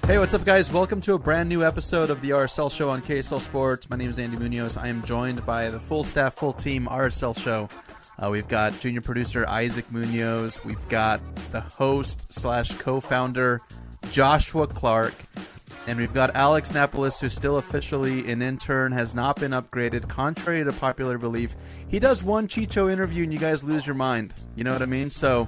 Hey, what's up, guys? Welcome to a brand new episode of the RSL Show on KSL Sports. My name is Andy Munoz. I am joined by the full staff, full team RSL Show. We've got junior producer Isaac Munoz. We've got the host / co-founder Joshua Clark. And we've got Alex Napolis, who's still officially an intern, has not been upgraded, contrary to popular belief. He does one Chicho interview and you guys lose your mind. You know what I mean? So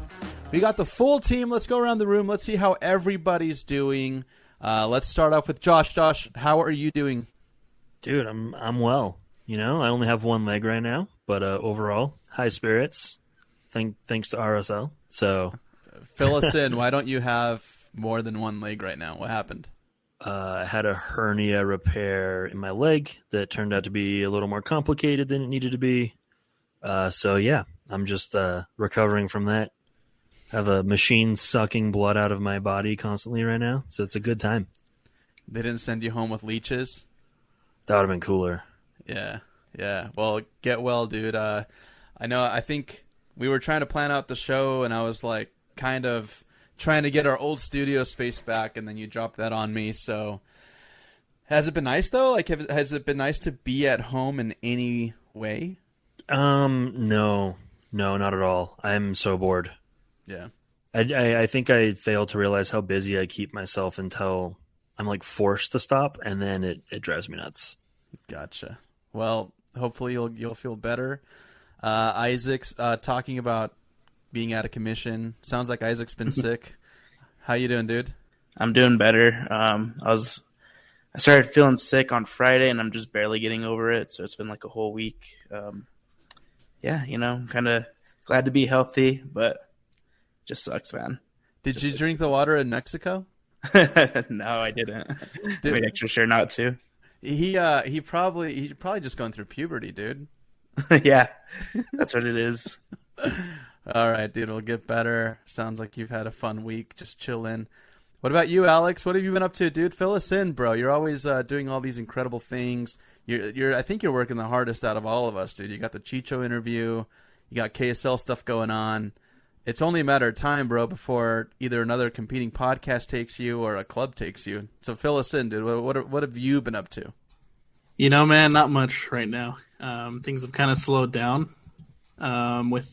we got the full team. Let's go around the room. Let's see how everybody's doing. Let's start off with Josh. Josh, how are you doing? Dude, I'm well. You know, I only have one leg right now, but overall, high spirits. Thanks to RSL. So, fill us in. Why don't you have more than one leg right now? What happened? I had a hernia repair in my leg that turned out to be a little more complicated than it needed to be. So yeah, I'm just recovering from that. I have a machine sucking blood out of my body constantly right now, so it's a good time. They didn't send you home with leeches? That would have been cooler. Yeah. Well, get well, dude. I think we were trying to plan out the show, and I was like kind of trying to get our old studio space back, and then you dropped that on me. So has it been nice, though? Like, has it been nice to be at home in any way? No, not at all. I'm so bored. Yeah. I think I failed to realize how busy I keep myself until I'm like forced to stop, and then it drives me nuts. Gotcha. Well, hopefully you'll feel better. Isaac's talking about being out of commission. Sounds like Isaac's been sick. How you doing, dude? I'm doing better. I started feeling sick on Friday, and I'm just barely getting over it. So it's been like a whole week. Yeah, I'm kind of glad to be healthy, but just sucks, man. Did you drink the water in Mexico? No, I didn't. Made extra sure not to. He probably just going through puberty, dude. Yeah, that's what it is. All right, dude, it'll get better. Sounds like you've had a fun week. Just chill in. What about you, Alex? What have you been up to, dude? Fill us in, bro. You're always doing all these incredible things. I think you're working the hardest out of all of us, dude. You got the Chicho interview. You got KSL stuff going on. It's only a matter of time, bro, before either another competing podcast takes you or a club takes you. So fill us in, dude. What have you been up to? Man, not much right now. Things have kind of slowed down with,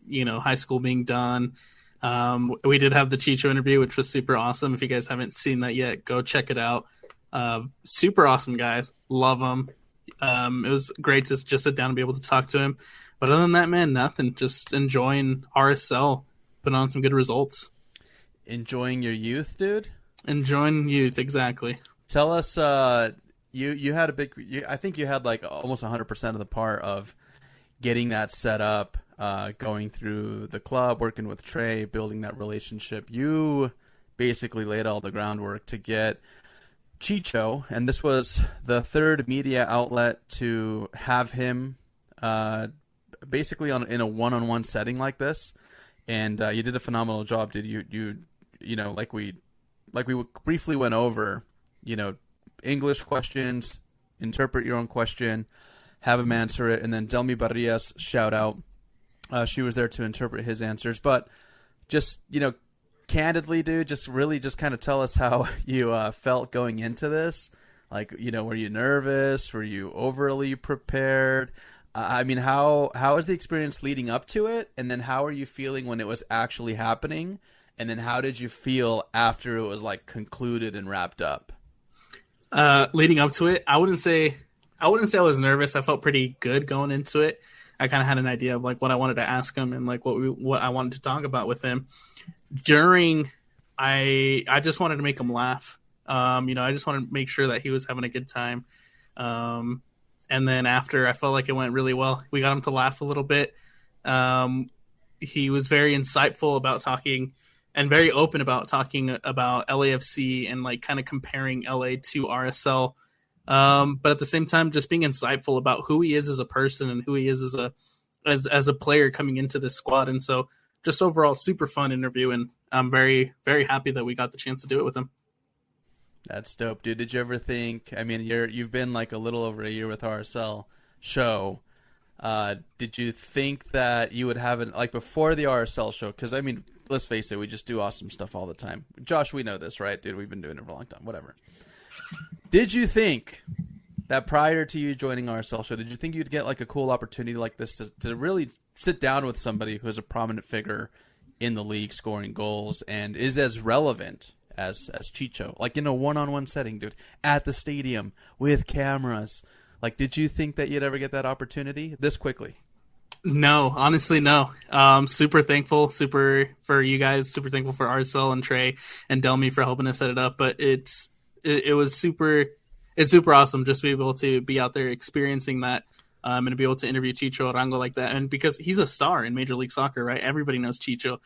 high school being done. We did have the Chicho interview, which was super awesome. If you guys haven't seen that yet, go check it out. Super awesome guy. Love him. It was great to just sit down and be able to talk to him. But other than that, man, nothing. Just enjoying RSL, putting on some good results. Enjoying your youth, dude? Enjoying youth, exactly. Tell us, you had I think you had like almost 100% of the part of getting that set up, going through the club, working with Trey, building that relationship. You basically laid all the groundwork to get Chicho, and this was the third media outlet to have him basically in a one-on-one setting like this, and you did a phenomenal job, dude. You know, like we briefly went over, English questions, interpret your own question, have him answer it, and then Delmi Barrias, shout out, she was there to interpret his answers. But just candidly, dude, just kind of tell us how you felt going into this. Like, were you nervous? Were you overly prepared? I mean, how was the experience leading up to it? And then how are you feeling when it was actually happening? And then how did you feel after it was like concluded and wrapped up? Leading up to it, I wouldn't say I was nervous. I felt pretty good going into it. I kind of had an idea of like what I wanted to ask him and like what I wanted to talk about with him. I just wanted to make him laugh. I just wanted to make sure that he was having a good time. And then after, I felt like it went really well. We got him to laugh a little bit. He was very insightful about talking and very open about talking about LAFC and like kind of comparing LA to RSL. But at the same time, just being insightful about who he is as a person and who he is as a player coming into this squad. And so just overall super fun interview. And I'm very, very happy that we got the chance to do it with him. That's dope, dude. Did you ever think, I mean, you've been like a little over a year with RSL Show. Did you think that you would have it like before the RSL Show? Because I mean, let's face it, we just do awesome stuff all the time. Josh, we know this, right, dude? We've been doing it for a long time. Whatever. Did you think that prior to you joining RSL Show, did you think you'd get like a cool opportunity like this to really sit down with somebody who is a prominent figure in the league, scoring goals, and is as relevant as Chicho, like in a one-on-one setting, dude, at the stadium with cameras? Like, did you think that you'd ever get that opportunity this quickly? No, honestly, no. Super thankful, super for you guys, super thankful for RSL and Trey and Delmy for helping us set it up. But it was super. It's super awesome just to be able to be out there experiencing that, and to be able to interview Chicho Arango like that. And because he's a star in Major League Soccer, right? Everybody knows Chicho.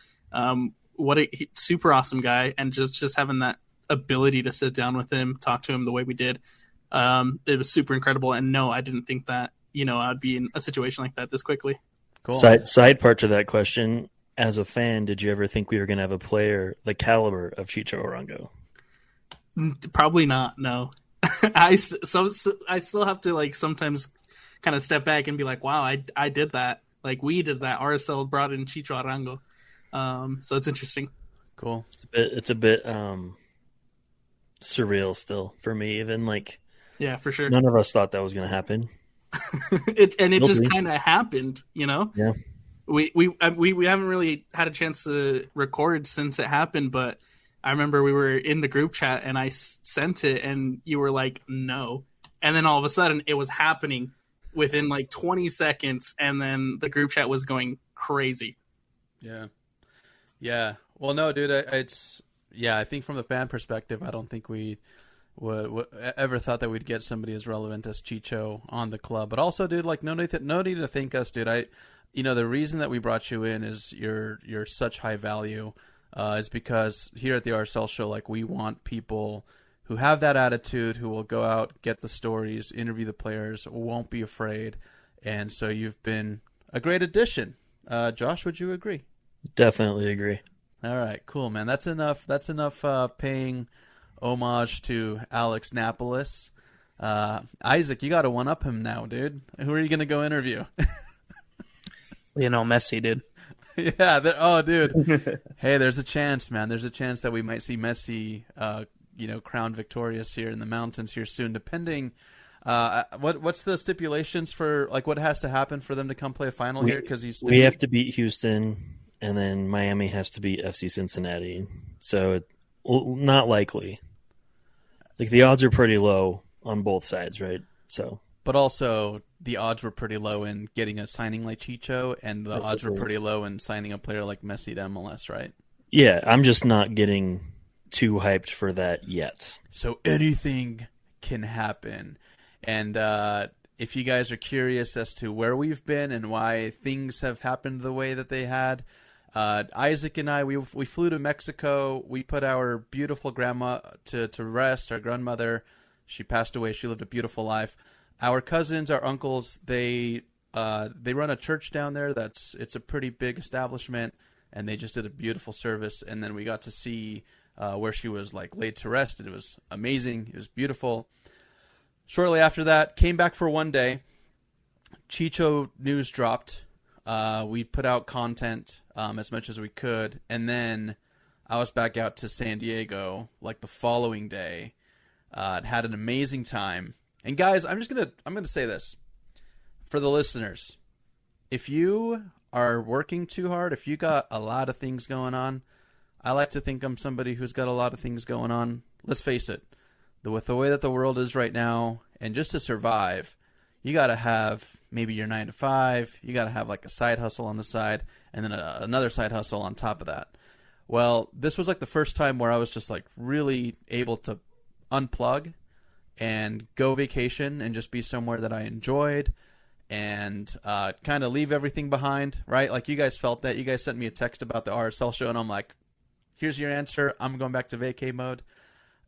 Super awesome guy, and just having that ability to sit down with him, talk to him the way we did, it was super incredible. And no, I didn't think that I'd be in a situation like that this quickly. Cool. Side part to that question: as a fan, did you ever think we were going to have a player the caliber of Chicho Arango? Probably not. No. I still have to like sometimes kind of step back and be like, wow, I did that. Like we did that. RSL brought in Chicho Arango. So it's interesting. Cool. It's a bit surreal still for me. Even like, yeah, for sure. None of us thought that was going to happen. It just kind of happened, Yeah. We haven't really had a chance to record since it happened, but I remember we were in the group chat and I sent it and you were like, no. And then all of a sudden it was happening within like 20 seconds. And then the group chat was going crazy. Yeah. Yeah. Well, no, dude, I think from the fan perspective, I don't think we would ever thought that we'd get somebody as relevant as Chicho on the club. But also, dude, like no need to thank us, dude. The reason that we brought you in is you're such high value. Is because here at the RSL Show, like we want people who have that attitude, who will go out, get the stories, interview the players, won't be afraid. And so you've been a great addition. Josh, would you agree? Definitely agree. All right, cool, man. That's enough paying homage to Alex Napolis. Isaac, you got to one-up him now, dude. Who are you going to go interview? Messi, dude. Yeah. Dude. Hey, there's a chance, man. There's a chance that we might see Messi, crowned victorious here in the mountains here soon. Depending, what's the stipulations for like what has to happen for them to come play a final here? Because we have to beat Houston, and then Miami has to beat FC Cincinnati. So not likely. Like the odds are pretty low on both sides, right? So, but also the odds were pretty low in getting a signing like Chicho, and the odds were pretty low in signing a player like Messi to MLS, right? Yeah, I'm just not getting too hyped for that yet. So anything can happen. And if you guys are curious as to where we've been and why things have happened the way that they had, Isaac and I, we flew to Mexico. We put our beautiful grandma to rest, our grandmother. She passed away. She lived a beautiful life. Our cousins, our uncles, they run a church down there. It's a pretty big establishment, and they just did a beautiful service. And then we got to see where she was like laid to rest, and it was amazing. It was beautiful. Shortly after that, came back for one day. Chicho news dropped. We put out content as much as we could, and then I was back out to San Diego like the following day. Had an amazing time. And guys, I'm gonna say this for the listeners: if you are working too hard, if you got a lot of things going on, I like to think I'm somebody who's got a lot of things going on. Let's face it, with the way that the world is right now, and just to survive, you got to have maybe your 9 to 5. You got to have like a side hustle on the side, and then another side hustle on top of that. Well, this was like the first time where I was just like really able to unplug and go vacation and just be somewhere that I enjoyed and kind of leave everything behind, right? Like you guys felt that. You guys sent me a text about the RSL show, and I'm like, here's your answer. I'm going back to vacay mode.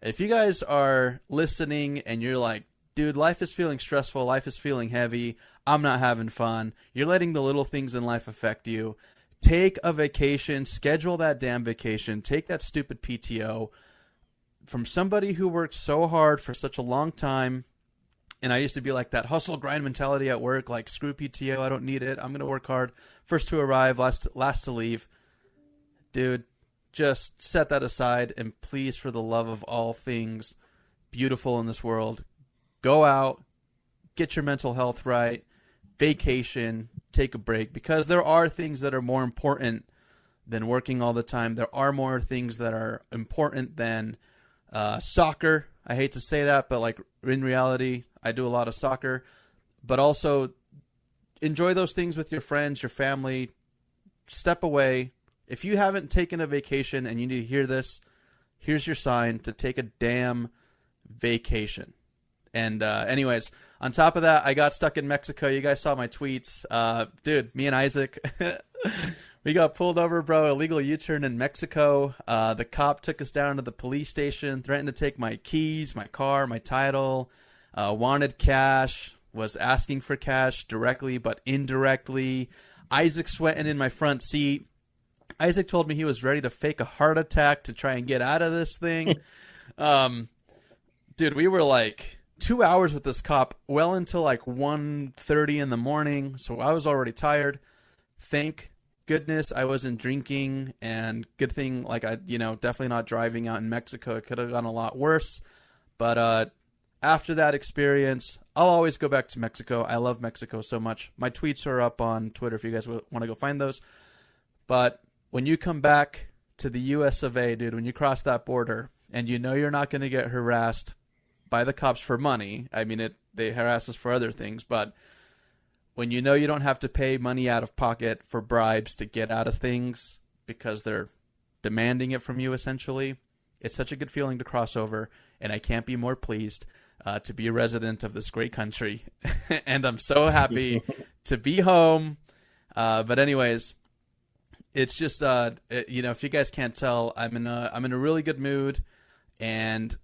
If you guys are listening and you're like, dude, life is feeling stressful, life is feeling heavy, I'm not having fun, you're letting the little things in life affect you, take a vacation, schedule that damn vacation, take that stupid PTO. From somebody who worked so hard for such a long time, and I used to be like that hustle grind mentality at work, like screw PTO, I don't need it, I'm going to work hard, first to arrive, last to leave. Dude, just set that aside, and please, for the love of all things beautiful in this world, go out, get your mental health right, vacation, take a break, because there are things that are more important than working all the time. There are more things that are important than soccer. I hate to say that, but like in reality, I do a lot of soccer. But also enjoy those things with your friends, your family. Step away. If you haven't taken a vacation and you need to hear this, here's your sign to take a damn vacation. And anyways, on top of that, I got stuck in Mexico. You guys saw my tweets. Dude, me and Isaac, we got pulled over, bro. Illegal U-turn in Mexico. The cop took us down to the police station, threatened to take my keys, my car, my title, wanted cash, was asking for cash directly but indirectly. Isaac sweating in my front seat. Isaac told me he was ready to fake a heart attack to try and get out of this thing. Dude, we were like 2 hours with this cop well until like 1:30 in the morning, so I was already tired. Thank goodness I wasn't drinking, and good thing, like, I, definitely not driving out in Mexico. It could have gone a lot worse. But after that experience, I'll always go back to Mexico. I love Mexico so much. My tweets are up on Twitter if you guys want to go find those. But when you come back to the US of A, dude, when you cross that border and you know you're not going to get harassed by the cops for money. I mean, they harass us for other things, but when you know you don't have to pay money out of pocket for bribes to get out of things because they're demanding it from you, essentially, it's such a good feeling to cross over, and I can't be more pleased to be a resident of this great country. And I'm so happy to be home. But anyways, it's just, if you guys can't tell, I'm in a really good mood, and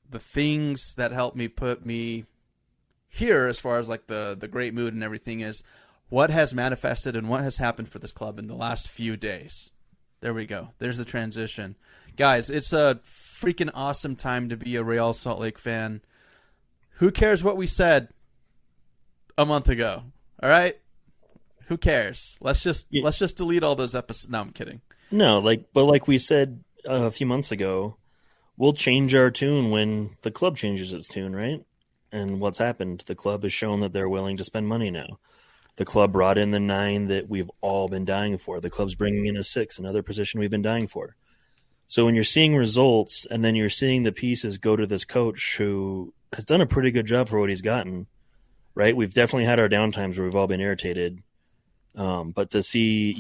the things that help me put me here as far as like the great mood and everything is what has manifested and what has happened for this club in the last few days. There we go. There's the transition. Guys, it's a freaking awesome time to be a Real Salt Lake fan. Who cares what we said a month ago? All right? Who cares? Let's just delete all those episodes. No, I'm kidding. No, like we said a few months ago, we'll change our tune when the club changes its tune, right? And what's happened? The club has shown that they're willing to spend money now. The club brought in the 9 that we've all been dying for. The club's bringing in a 6, another position we've been dying for. So when you're seeing results and then you're seeing the pieces go to this coach who has done a pretty good job for what he's gotten, right? We've definitely had our downtimes where we've all been irritated. But to see,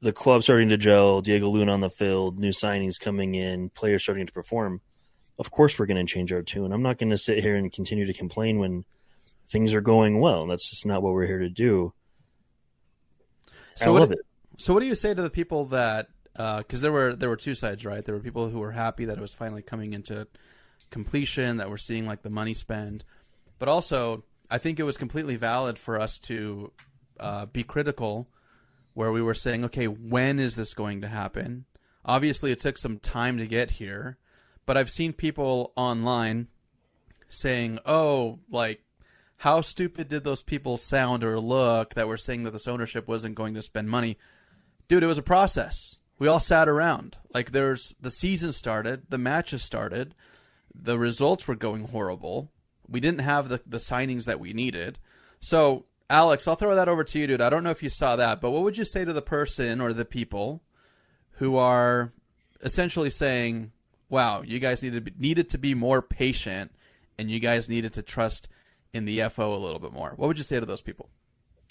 the club starting to gel, Diego Luna on the field, new signings coming in, players starting to perform, of course we're going to change our tune. I'm not going to sit here and continue to complain when things are going well. That's just not what we're here to do. I love it. So what do you say to the people that, because there were two sides, right? There were people who were happy that it was finally coming into completion, that we're seeing like the money spend. But also, I think it was completely valid for us to be critical where we were saying, okay, when is this going to happen? Obviously, it took some time to get here. But I've seen people online saying, oh, like, how stupid did those people sound or look that were saying that this ownership wasn't going to spend money? Dude, it was a process. We all sat around. Like, the season started, the matches started, the results were going horrible. We didn't have the signings that we needed. So, Alex, I'll throw that over to you, dude. I don't know if you saw that, but what would you say to the person or the people who are essentially saying, wow, you guys needed to be more patient, and you guys needed to trust in the FO a little bit more? What would you say to those people?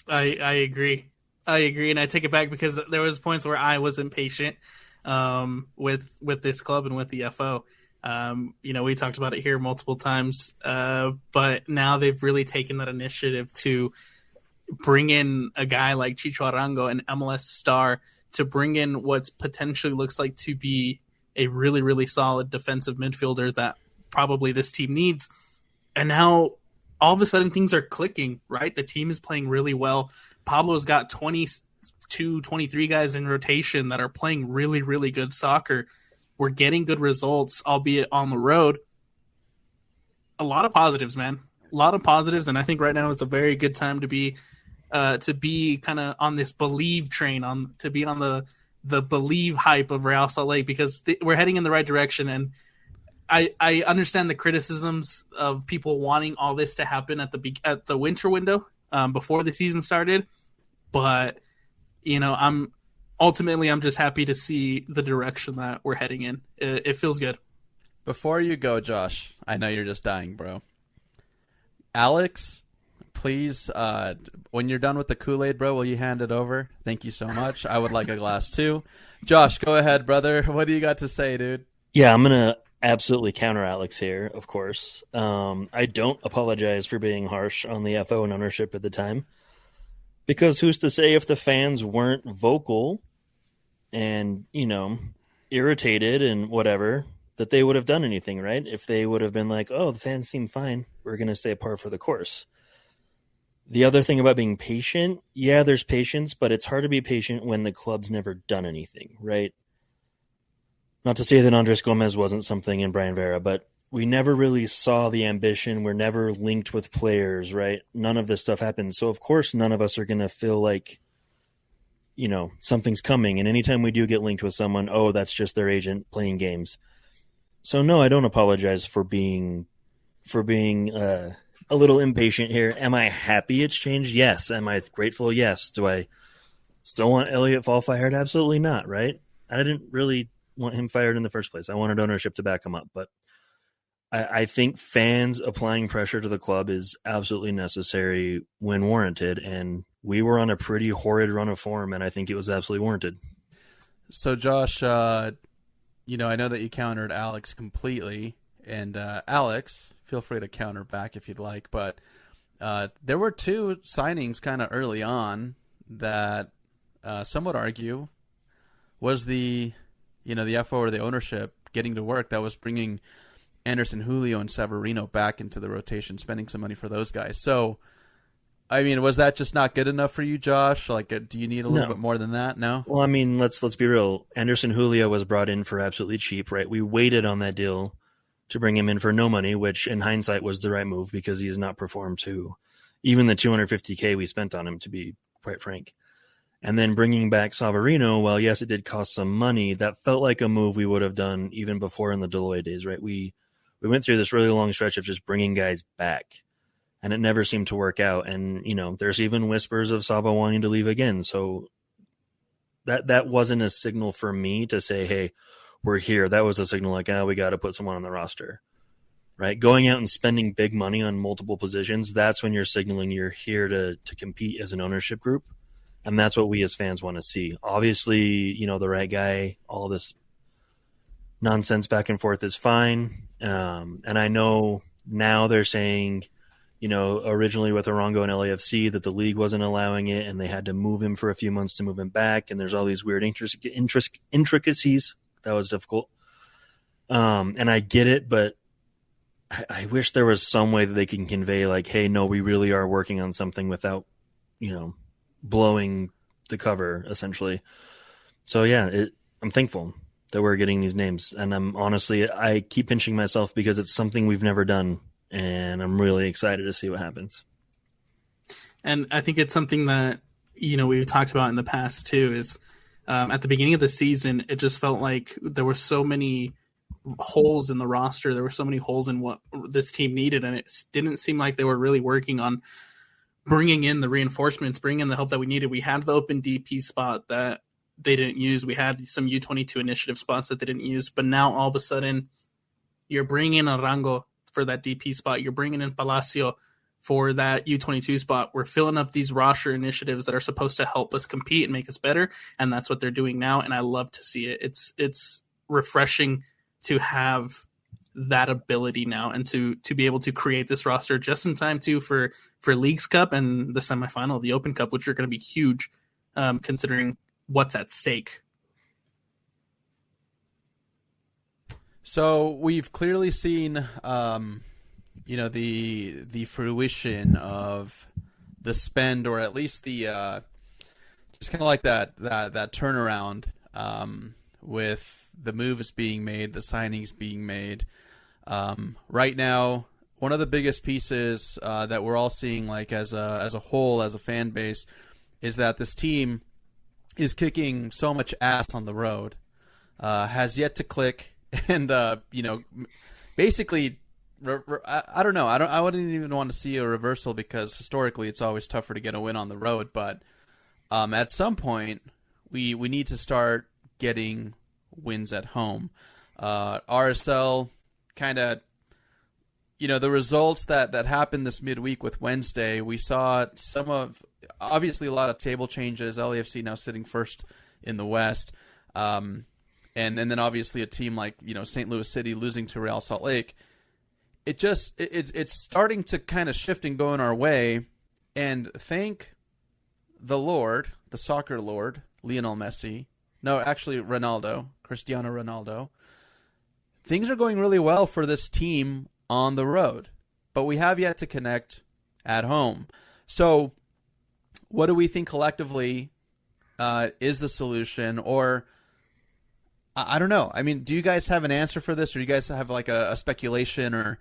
I agree, and I take it back because there was points where I was impatient with this club and with the FO. We talked about it here multiple times, but now they've really taken that initiative to bring in a guy like Chicho Arango, an MLS star, to bring in what's potentially looks like to be a really, really solid defensive midfielder that probably this team needs. And now all of a sudden things are clicking, right? The team is playing really well. Pablo's got 22, 23 guys in rotation that are playing really, really good soccer. We're getting good results, albeit on the road. A lot of positives, man. A lot of positives, and I think right now is a very good time to be kind of on this believe train, to be on the believe hype of Real Salt Lake, because we're heading in the right direction. And I understand the criticisms of people wanting all this to happen at the winter window, before the season started, but I'm just happy to see the direction that we're heading in. It feels good. Before you go, Josh, I know you're just dying, bro. Alex, please, when you're done with the Kool-Aid, bro, will you hand it over? Thank you so much. I would like a glass too. Josh, go ahead, brother. What do you got to say, dude? Yeah, I'm gonna absolutely counter Alex here, of course. I don't apologize for being harsh on the FO and ownership at the time, because who's to say if the fans weren't vocal and, irritated and whatever, that they would have done anything, right? If they would have been like, oh, the fans seem fine, we're going to stay par for the course. The other thing about being patient, yeah, there's patience, but it's hard to be patient when the club's never done anything, right? Not to say that Andres Gomez wasn't something in Brian Vera, but we never really saw the ambition. We're never linked with players, right? None of this stuff happens. So, of course, none of us are going to feel like, something's coming. And anytime we do get linked with someone, oh, that's just their agent playing games. So, no, I don't apologize for being a little impatient here. Am I happy it's changed? Yes. Am I grateful? Yes. Do I still want Elliot Fall fired? Absolutely not, right? I didn't really want him fired in the first place. I wanted ownership to back him up, but I think fans applying pressure to the club is absolutely necessary when warranted, and we were on a pretty horrid run of form, and I think it was absolutely warranted. So, Josh, I know that you countered Alex completely, and Alex, feel free to counter back if you'd like, but there were two signings kind of early on that some would argue was the FO or the ownership getting to work that was bringing Anderson, Julio, and Severino back into the rotation, spending some money for those guys. So, I mean, was that just not good enough for you, Josh? Like, do you need a little bit more than that? No? Well, I mean, let's be real. Anderson, Julio was brought in for absolutely cheap, right? We waited on that deal to bring him in for no money, which in hindsight was the right move because he has not performed to even the $250K we spent on him, to be quite frank. And then bringing back Severino, well, yes, it did cost some money. That felt like a move we would have done even before in the Deloitte days, right? We went through this really long stretch of just bringing guys back, and it never seemed to work out. And, there's even whispers of Sava wanting to leave again. So that wasn't a signal for me to say, hey, we're here. That was a signal like, we got to put someone on the roster, right? Going out and spending big money on multiple positions, that's when you're signaling you're here to compete as an ownership group. And that's what we as fans want to see. Obviously, the right guy, all this nonsense back and forth is fine. And I know now they're saying, originally with Arango and LAFC that the league wasn't allowing it and they had to move him for a few months to move him back. And there's all these weird intricacies. That was difficult. And I get it, but I wish there was some way that they can convey like, hey, no, we really are working on something without, blowing the cover essentially. So yeah, I'm thankful that we're getting these names. And I keep pinching myself because it's something we've never done. And I'm really excited to see what happens. And I think it's something that, we've talked about in the past too, is at the beginning of the season, it just felt like there were so many holes in the roster. There were so many holes in what this team needed. And it didn't seem like they were really working on bringing in the reinforcements, bringing in the help that we needed. We had the open DP spot that they didn't use. We had some U22 initiative spots that they didn't use. But now all of a sudden, you're bringing in Arango for that DP spot. You're bringing in Palacio for that U22 spot. We're filling up these roster initiatives that are supposed to help us compete and make us better, and that's what they're doing now, and I love to see it. It's refreshing to have that ability now and to be able to create this roster just in time too for Leagues Cup and the semifinal, the Open Cup, which are going to be huge considering what's at stake. So we've clearly seen, the fruition of the spend, or at least the just kind of like that turnaround with the moves being made, the signings being made. Right now, one of the biggest pieces that we're all seeing, like as a whole, as a fan base, is that this team is kicking so much ass on the road, has yet to click, and basically, I don't know. I wouldn't even want to see a reversal because historically it's always tougher to get a win on the road. But at some point, we need to start getting wins at home. RSL kind of, the results that happened this midweek with Wednesday, we saw obviously a lot of table changes. LAFC now sitting first in the West. And then obviously a team like, St. Louis City losing to Real Salt Lake. It's starting to kind of shift and go in our way. And thank the Lord, the soccer Lord, Lionel Messi. No, actually Cristiano Ronaldo. Things are going really well for this team on the road, but we have yet to connect at home. So what do we think collectively is the solution? Or I don't know. I mean, do you guys have an answer for this, or do you guys have like a speculation or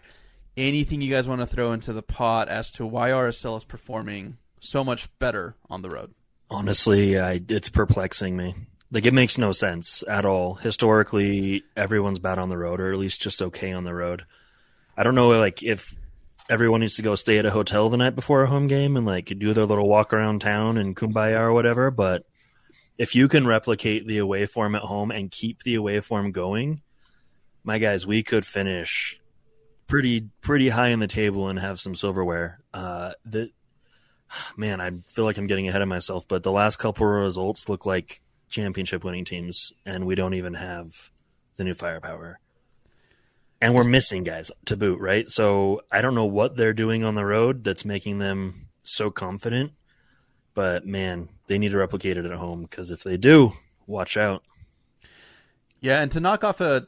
anything you guys want to throw into the pot as to why RSL is performing so much better on the road? Honestly, it's perplexing me. Like, it makes no sense at all. Historically, everyone's bad on the road, or at least just okay on the road. I don't know, like, if everyone needs to go stay at a hotel the night before a home game and, like, do their little walk around town and kumbaya or whatever, but if you can replicate the away form at home and keep the away form going, my guys, we could finish pretty high in the table and have some silverware. Man, I feel like I'm getting ahead of myself, but the last couple of results look like championship winning teams, and we don't even have the new firepower, and we're missing guys to boot, right? So I don't know what they're doing on the road that's making them so confident, but man, they need to replicate it at home, because if they do, watch out. Yeah, and to knock off I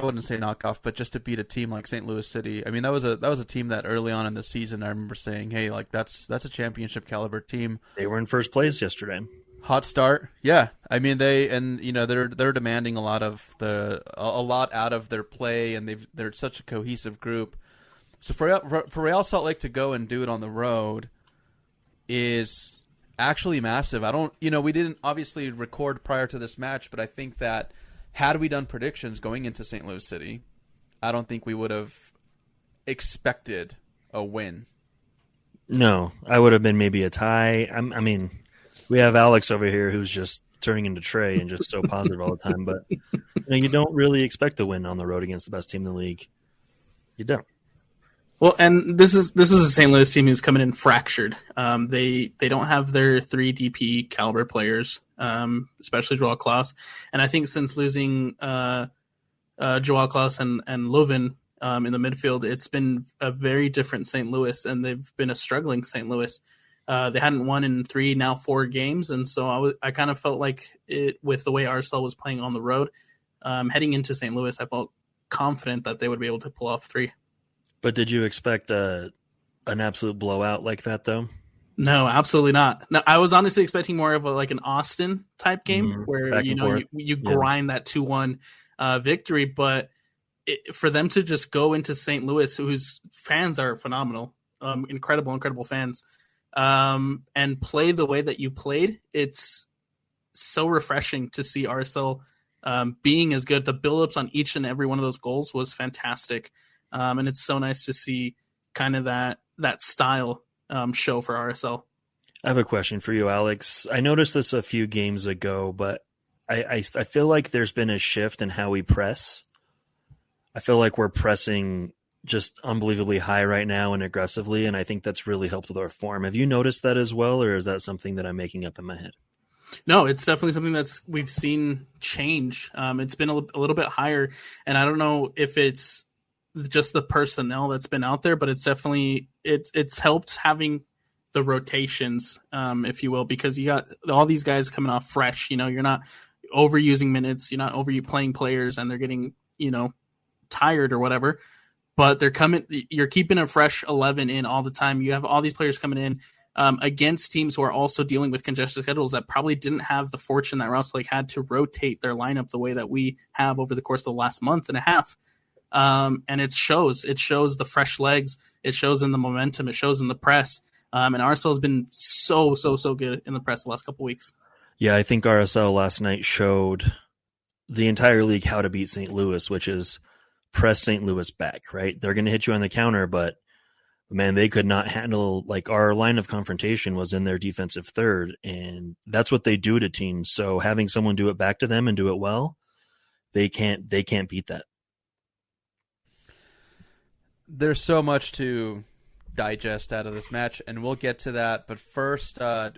wouldn't say knock off, but just to beat a team like St. Louis City. I mean, that was a team that early on in the season I remember saying, hey, like that's a championship caliber team. They were in first place yesterday. Hot start, yeah. I mean, they're demanding a lot out of their play, and they're such a cohesive group. So for Real Salt Lake to go and do it on the road is actually massive. We didn't obviously record prior to this match, but I think that had we done predictions going into St. Louis City, I don't think we would have expected a win. No, I would have been maybe a tie. I mean, we have Alex over here who's just turning into Trey and just so positive all the time. But you don't really expect to win on the road against the best team in the league. You don't. Well, and this is a St. Louis team who's coming in fractured. They don't have their 3 DP caliber players, especially Joao Klaus. And I think since losing Joao Klaus and Lovin in the midfield, it's been a very different St. Louis, and they've been a struggling St. Louis. They hadn't won in 3, now 4 games, and so I kind of felt like with the way RSL was playing on the road, heading into St. Louis, I felt confident that they would be able to pull off 3. But did you expect an absolute blowout like that, though? No, absolutely not. No, I was honestly expecting more of an Austin type game where you grind that 2-1 victory, but for them to just go into St. Louis, whose fans are phenomenal, incredible fans. And play the way that you played, it's so refreshing to see RSL being as good. The build-ups on each and every one of those goals was fantastic, and it's so nice to see kind of that style show for RSL. I have a question for you, Alex. I noticed this a few games ago, but I feel like there's been a shift in how we press. I feel like we're pressing just unbelievably high right now and aggressively, and I think that's really helped with our form. Have you noticed that as well, or is that something that I'm making up in my head? No, it's definitely something we've seen change. It's been a little bit higher, and I don't know if it's just the personnel that's been out there, but it's definitely it's helped having the rotations, if you will, because you got all these guys coming off fresh. You're not overusing minutes, you're not playing players, and they're getting tired or whatever. But you're keeping a fresh 11 in all the time. You have all these players coming in against teams who are also dealing with congested schedules that probably didn't have the fortune that Rouse Lake had to rotate their lineup the way that we have over the course of the last month and a half. And it shows. It shows the fresh legs. It shows in the momentum. It shows in the press. And RSL has been so good in the press the last couple weeks. Yeah, I think RSL last night showed the entire league how to beat St. Louis, which is press St. Louis back, right? They're going to hit you on the counter, but man, they could not handle, like, our line of confrontation was in their defensive third, and that's what they do to teams. So having someone do it back to them and do it well, they can't beat that. There's so much to digest out of this match, and we'll get to that. But first, and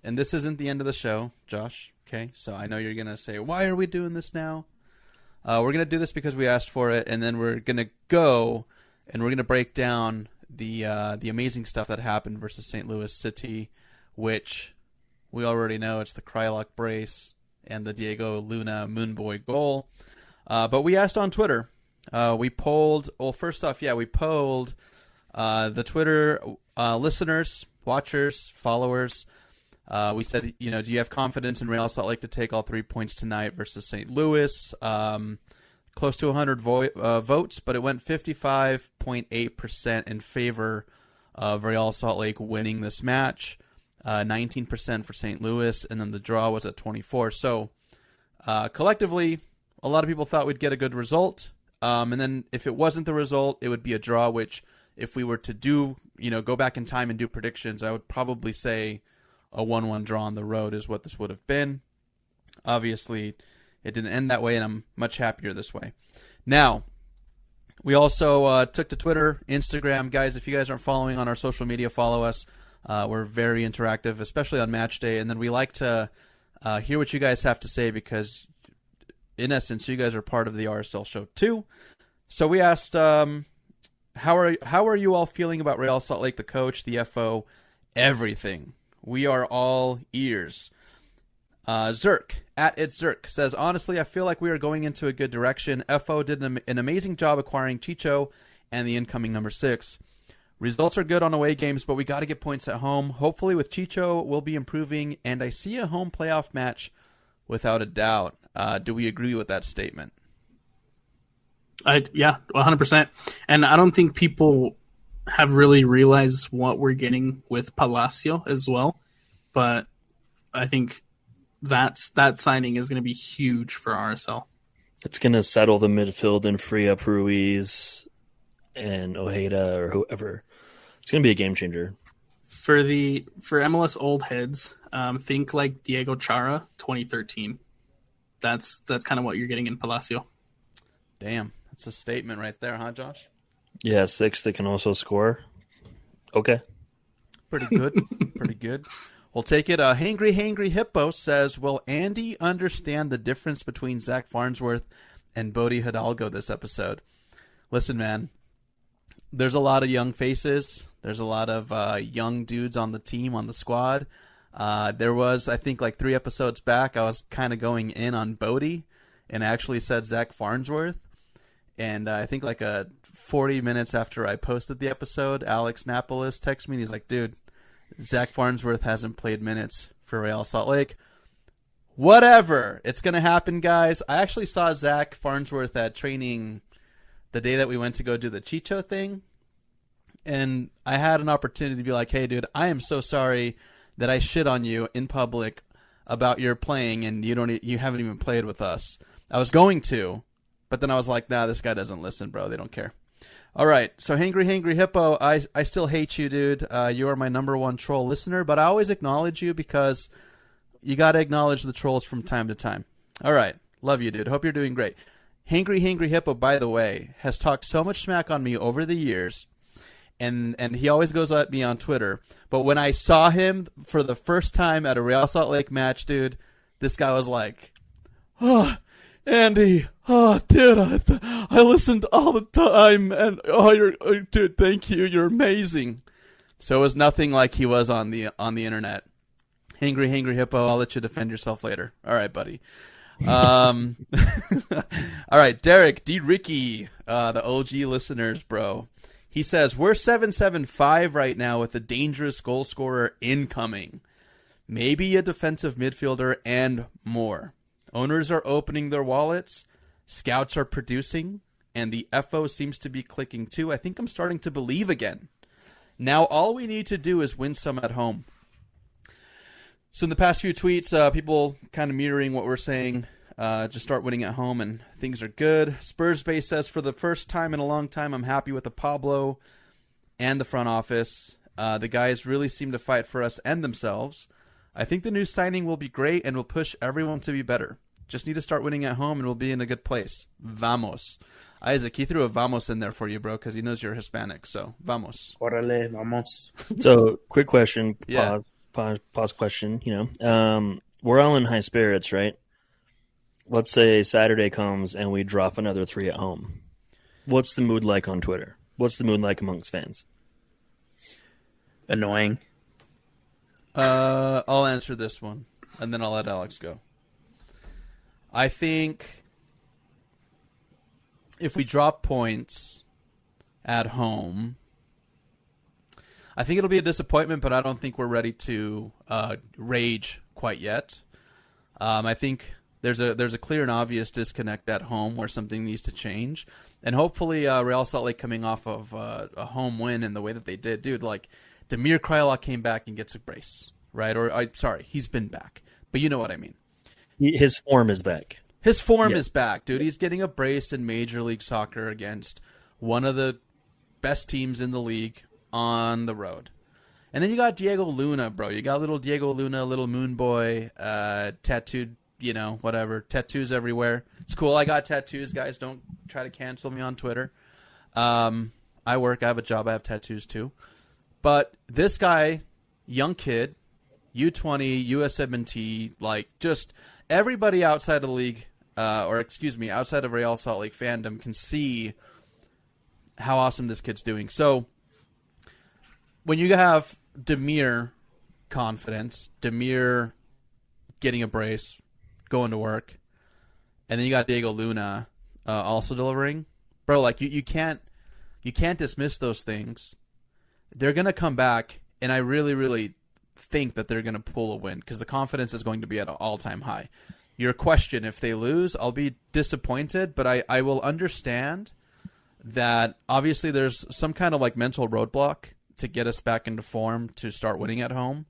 this isn't the end of the show, Josh. Okay, so I know you're gonna say, "Why are we doing this now?" We're gonna do this because we asked for it, and then we're gonna go and we're gonna break down the amazing stuff that happened versus St. Louis City, which we already know it's the Krylock brace and the Diego Luna Moonboy goal. But we asked on Twitter. We polled. Well, first off, we polled the Twitter listeners, watchers, followers. We said, do you have confidence in Real Salt Lake to take all 3 points tonight versus St. Louis? Close to 100 votes, but it went 55.8% in favor of Real Salt Lake winning this match, 19% for St. Louis, and then the draw was at 24. So collectively, a lot of people thought we'd get a good result. And then if it wasn't the result, it would be a draw, which if we were to do, go back in time and do predictions, I would probably say a 1-1 draw on the road is what this would have been. Obviously, it didn't end that way, and I'm much happier this way. Now, we also took to Twitter, Instagram. Guys, if you guys aren't following on our social media, follow us. We're very interactive, especially on match day. And then we like to hear what you guys have to say because, in essence, you guys are part of the RSL show too. So we asked, how are you all feeling about Real Salt Lake, the coach, the FO, everything? We are all ears. Zerk, @itZerk, says, honestly, I feel like we are going into a good direction. FO did an amazing job acquiring Chicho and the incoming number 6. Results are good on away games, but we got to get points at home. Hopefully with Chicho, we'll be improving, and I see a home playoff match without a doubt. Do we agree with that statement? Yeah, 100%. And I don't think people have really realized what we're getting with Palacio as well. But I think that signing is going to be huge for RSL. It's going to settle the midfield and free up Ruiz and Ojeda or whoever. It's going to be a game changer. For MLS old heads, think like Diego Chara 2013. That's kind of what you're getting in Palacio. Damn, that's a statement right there, huh, Josh? Yeah, 6 that can also score. Okay. Pretty good. Pretty good. We'll take it. Hangry Hippo says, will Andy understand the difference between Zach Farnsworth and Bodie Hidalgo this episode? Listen, man, there's a lot of young faces. There's a lot of young dudes on the team, on the squad. There was, I think, like 3 episodes back, I was kind of going in on Bodie and actually said Zach Farnsworth. And I think like 40 minutes after I posted the episode, Alex Napolis texted me and he's like, dude, Zach Farnsworth hasn't played minutes for Real Salt Lake. Whatever. It's going to happen, guys. I actually saw Zach Farnsworth at training the day that we went to go do the Chicho thing. And I had an opportunity to be like, hey, dude, I am so sorry that I shit on you in public about your playing and you haven't even played with us. I was going to, but then I was like, nah, this guy doesn't listen, bro. They don't care. All right, so Hangry Hippo, I still hate you, dude. You are my number 1 troll listener, but I always acknowledge you because you got to acknowledge the trolls from time to time. All right, love you, dude. Hope you're doing great. Hangry Hippo, by the way, has talked so much smack on me over the years, and he always goes at me on Twitter. But when I saw him for the first time at a Real Salt Lake match, dude, this guy was like, oh, Andy, dude, I listened all the time, and dude, thank you, you're amazing. So it was nothing like he was on the internet. Hangry Hippo, I'll let you defend yourself later. All right, buddy. All right, Derek D. Ricky, the OG listeners, bro. He says we're 7-7-5 right now with a dangerous goal scorer incoming, maybe a defensive midfielder, and more. Owners are opening their wallets, scouts are producing, and the FO seems to be clicking too. I think I'm starting to believe again. Now all we need to do is win some at home. So in the past few tweets, people kind of mirroring what we're saying. Just start winning at home and things are good. Spurs Base says, for the first time in a long time, I'm happy with the Pablo and the front office. The guys really seem to fight for us and themselves. I think the new signing will be great and will push everyone to be better. Just need to start winning at home and we'll be in a good place. Vamos. Isaac, he threw a vamos in there for you, bro, because he knows you're Hispanic. So, vamos. Orale, vamos. So, quick question. Yeah. Pause question. We're all in high spirits, right? Let's say Saturday comes and we drop another 3 at home. What's the mood like on Twitter? What's the mood like amongst fans? Annoying. I'll answer this one, and then I'll let Alex go. I think if we drop points at home, I think it'll be a disappointment, but I don't think we're ready to rage quite yet. I think there's a clear and obvious disconnect at home where something needs to change. And hopefully Real Salt Lake coming off of a home win in the way that they did. Dude, like, Damir Kreilach came back and gets a brace, right? Sorry, he's been back. But you know what I mean. His form is back. His form is back, dude. He's getting a brace in Major League Soccer against one of the best teams in the league on the road. And then you got Diego Luna, bro. You got little Diego Luna, little moon boy, tattooed, whatever. Tattoos everywhere. It's cool. I got tattoos, guys. Don't try to cancel me on Twitter. I work. I have a job. I have tattoos too. But this guy, young kid, U20, USMNT, like just everybody outside of the league, outside of Real Salt Lake fandom can see how awesome this kid's doing. So when you have Damir confidence, Damir getting a brace, going to work, and then you got Diego Luna also delivering, bro, like you can't dismiss those things. They're going to come back, and I really, really think that they're going to pull a win because the confidence is going to be at an all-time high. Your question, if they lose, I'll be disappointed, but I will understand that obviously there's some kind of like mental roadblock to get us back into form to start winning at home.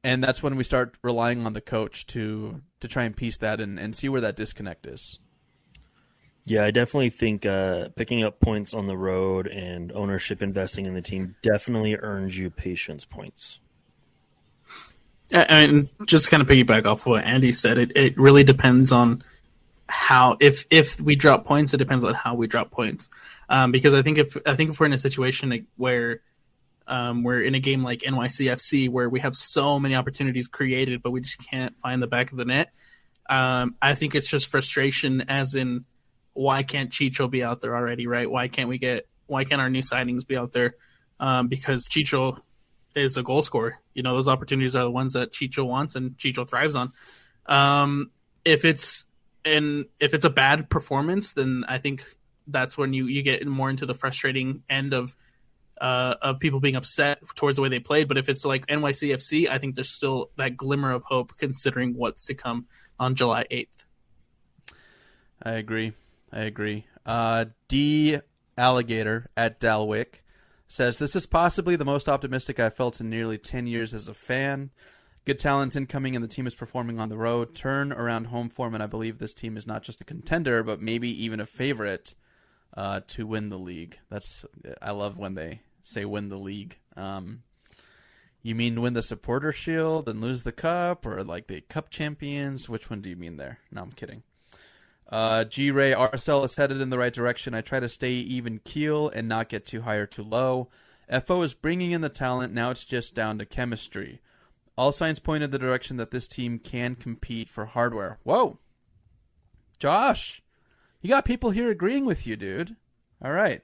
And that's when we start relying on the coach to try and piece that and see where that disconnect is. Yeah, I definitely think picking up points on the road and ownership investing in the team definitely earns you patience points. And just kind of piggyback off what Andy said, it really depends on how if we drop points, it depends on how we drop points. Because I think if we're in a situation where we're in a game like NYCFC where we have so many opportunities created, but we just can't find the back of the net. I think it's just frustration, as in, why can't Chicho be out there already, right? Why can't our new signings be out there? Because Chicho is a goal scorer. Those opportunities are the ones that Chicho wants and Chicho thrives on. If it's a bad performance, then I think that's when you get more into the frustrating end of people being upset towards the way they played. But if it's like NYCFC, I think there's still that glimmer of hope considering what's to come on July 8th. I agree. D Alligator at Dalwick says, this is possibly the most optimistic I've felt in nearly 10 years as a fan. Good talent incoming and the team is performing on the road. Turn around home form, and I believe this team is not just a contender, but maybe even a favorite to win the league. I love when they say win the league. You mean win the supporter shield and lose the cup, or like the cup champions? Which one do you mean there? No, I'm kidding. G-Ray, RSL is headed in the right direction. I try to stay even keel and not get too high or too low. FO is bringing in the talent. Now it's just down to chemistry. All signs point in the direction that this team can compete for hardware. Whoa. Josh, you got people here agreeing with you, dude. All right.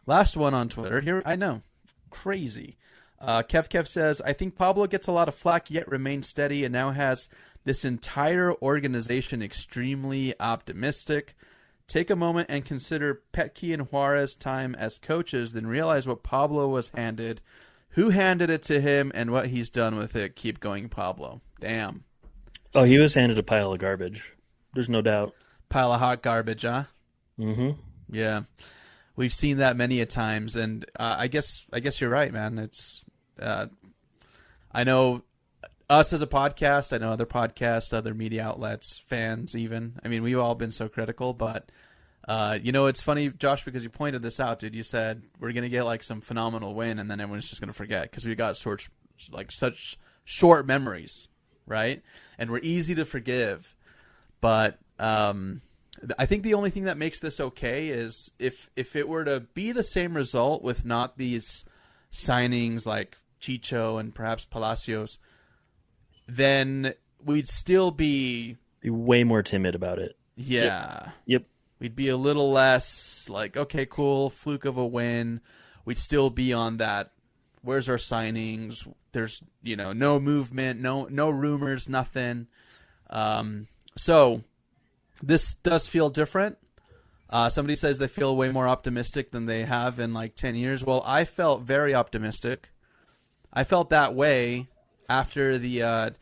Last one on Twitter. Here, I know. Crazy. Kev says, I think Pablo gets a lot of flack yet remains steady and now has this entire organization extremely optimistic. Take a moment and consider Petke and Juarez' time as coaches, then realize what Pablo was handed, who handed it to him, and what he's done with it. Keep going, Pablo. Damn. Oh, he was handed a pile of garbage. There's no doubt. Pile of hot garbage, huh? Mm-hmm. Yeah. We've seen that many a times, and I guess you're right, man. It's I know us as a podcast. I know other podcasts, other media outlets, fans even. I mean, we've all been so critical, but it's funny, Josh, because you pointed this out, dude. You said we're going to get like some phenomenal win, and then everyone's just going to forget because we got such short memories, right? And we're easy to forgive. But I think the only thing that makes this okay is if it were to be the same result with not these signings like Chicho and perhaps Palacios, then we'd still be way more timid about it. Yeah. Yep. We'd be a little less like, okay, cool, fluke of a win. We'd still be on that, where's our signings? There's, no movement, no rumors, nothing. So this does feel different. Somebody says they feel way more optimistic than they have in like 10 years. Well, I felt very optimistic. I felt that way after the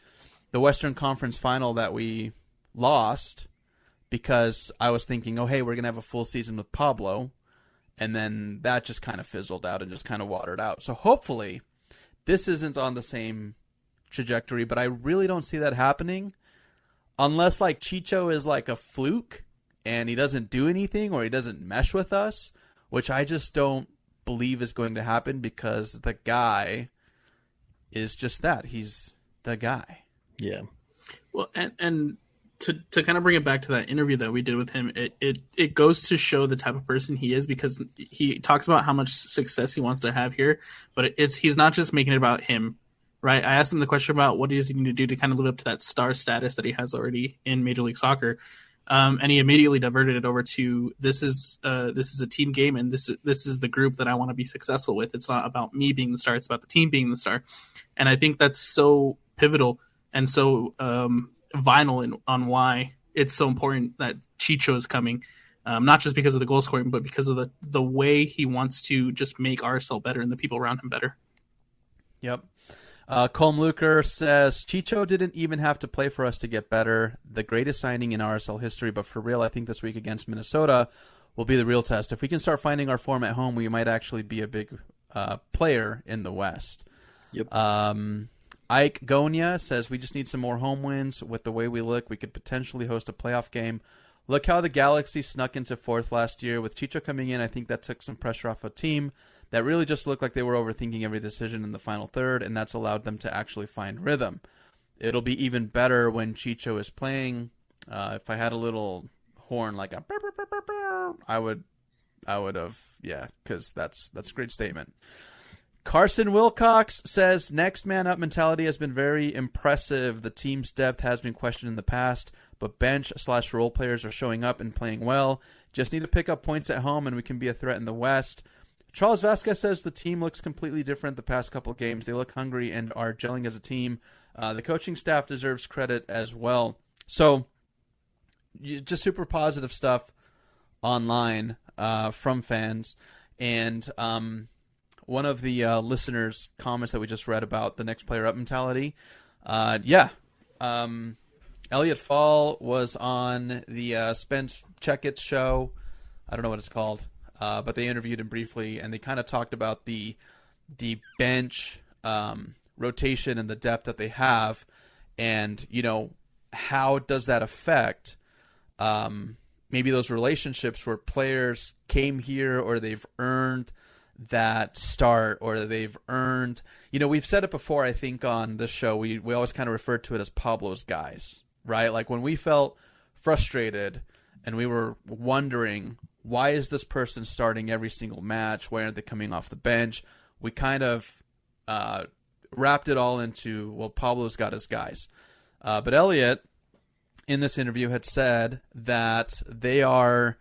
Western Conference final that we lost, because I was thinking, oh, hey, we're going to have a full season with Pablo. And then that just kind of fizzled out and just kind of watered out. So hopefully this isn't on the same trajectory, but I really don't see that happening unless like Chicho is like a fluke and he doesn't do anything or he doesn't mesh with us, which I just don't believe is going to happen because the guy is just that. He's the guy. Yeah. Well, and to kind of bring it back to that interview that we did with him, it goes to show the type of person he is, because he talks about how much success he wants to have here, but he's not just making it about him, right? I asked him the question about what does he need to do to kind of live up to that star status that he has already in Major League Soccer, and he immediately diverted it over to this is a team game, and this is the group that I want to be successful with. It's not about me being the star; it's about the team being the star, and I think that's so pivotal and so vinyl on why it's so important that Chicho is coming, not just because of the goal scoring, but because of the way he wants to just make RSL better and the people around him better. Yep. Colm Luker says, Chicho didn't even have to play for us to get better. The greatest signing in RSL history, but for real, I think this week against Minnesota will be the real test. If we can start finding our form at home, we might actually be a big player in the West. Yep. Ike Gonia says, we just need some more home wins. With the way we look, we could potentially host a playoff game. Look how the Galaxy snuck into fourth last year. With Chicho coming in, I think that took some pressure off a team that really just looked like they were overthinking every decision in the final third, and that's allowed them to actually find rhythm. It'll be even better when Chicho is playing. If I had a little horn like a burr, burr, burr, burr, burr, I would have, yeah, because that's a great statement. Carson Wilcox says, next man up mentality has been very impressive. The team's depth has been questioned in the past, but bench/role players are showing up and playing well. Just need to pick up points at home and we can be a threat in the West. Charles Vasquez says the team looks completely different the past couple games. They look hungry and are gelling as a team. The coaching staff deserves credit as well. So just super positive stuff online from fans. And one of the listeners' comments that we just read about the next player up mentality. Elliot Fall was on the Spence Checkits show. I don't know what it's called. But they interviewed him briefly, and they kind of talked about the bench rotation and the depth that they have, and how does that affect maybe those relationships where players came here or they've earned that start or they've earned. We've said it before. I think on this show we always kind of referred to it as Pablo's guys, right? Like when we felt frustrated and we were wondering, why is this person starting every single match? Why aren't they coming off the bench? We kind of wrapped it all into, well, Pablo's got his guys. But Elliot, in this interview, had said that they are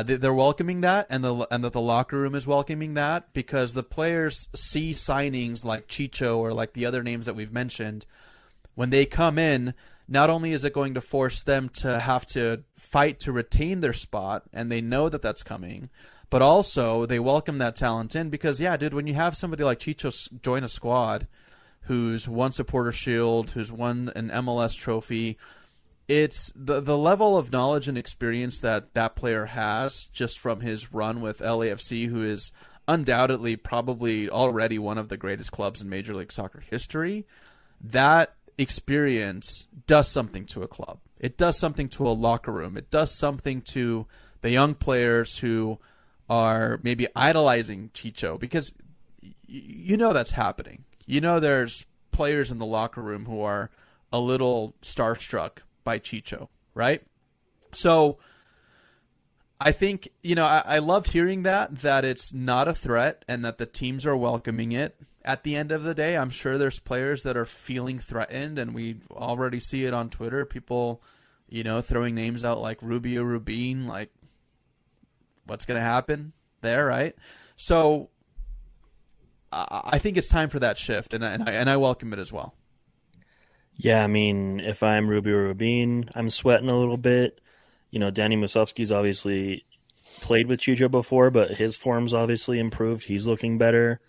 they're welcoming that, and that the locker room is welcoming that, because the players see signings like Chicho or like the other names that we've mentioned. When they come in, not only is it going to force them to have to fight to retain their spot, and they know that that's coming, but also they welcome that talent in because, yeah, dude, when you have somebody like Chicho join a squad who's won Supporter Shield, who's won an MLS trophy, it's the level of knowledge and experience that player has just from his run with LAFC, who is undoubtedly probably already one of the greatest clubs in Major League Soccer history. That experience does something to a club. It does something to a locker room. It does something to the young players who are maybe idolizing Chicho, because you know that's happening. You know there's players in the locker room who are a little starstruck by Chicho, right? So I think, I loved hearing that it's not a threat and that the teams are welcoming it. At the end of the day, I'm sure there's players that are feeling threatened, and we already see it on Twitter. People, throwing names out like Rubio Rubin, like what's going to happen there, right? So I think it's time for that shift, and I welcome it as well. Yeah, I mean, if I'm Rubio Rubin, I'm sweating a little bit. Danny Musovski's obviously played with Chicho before, but his form's obviously improved. He's looking better.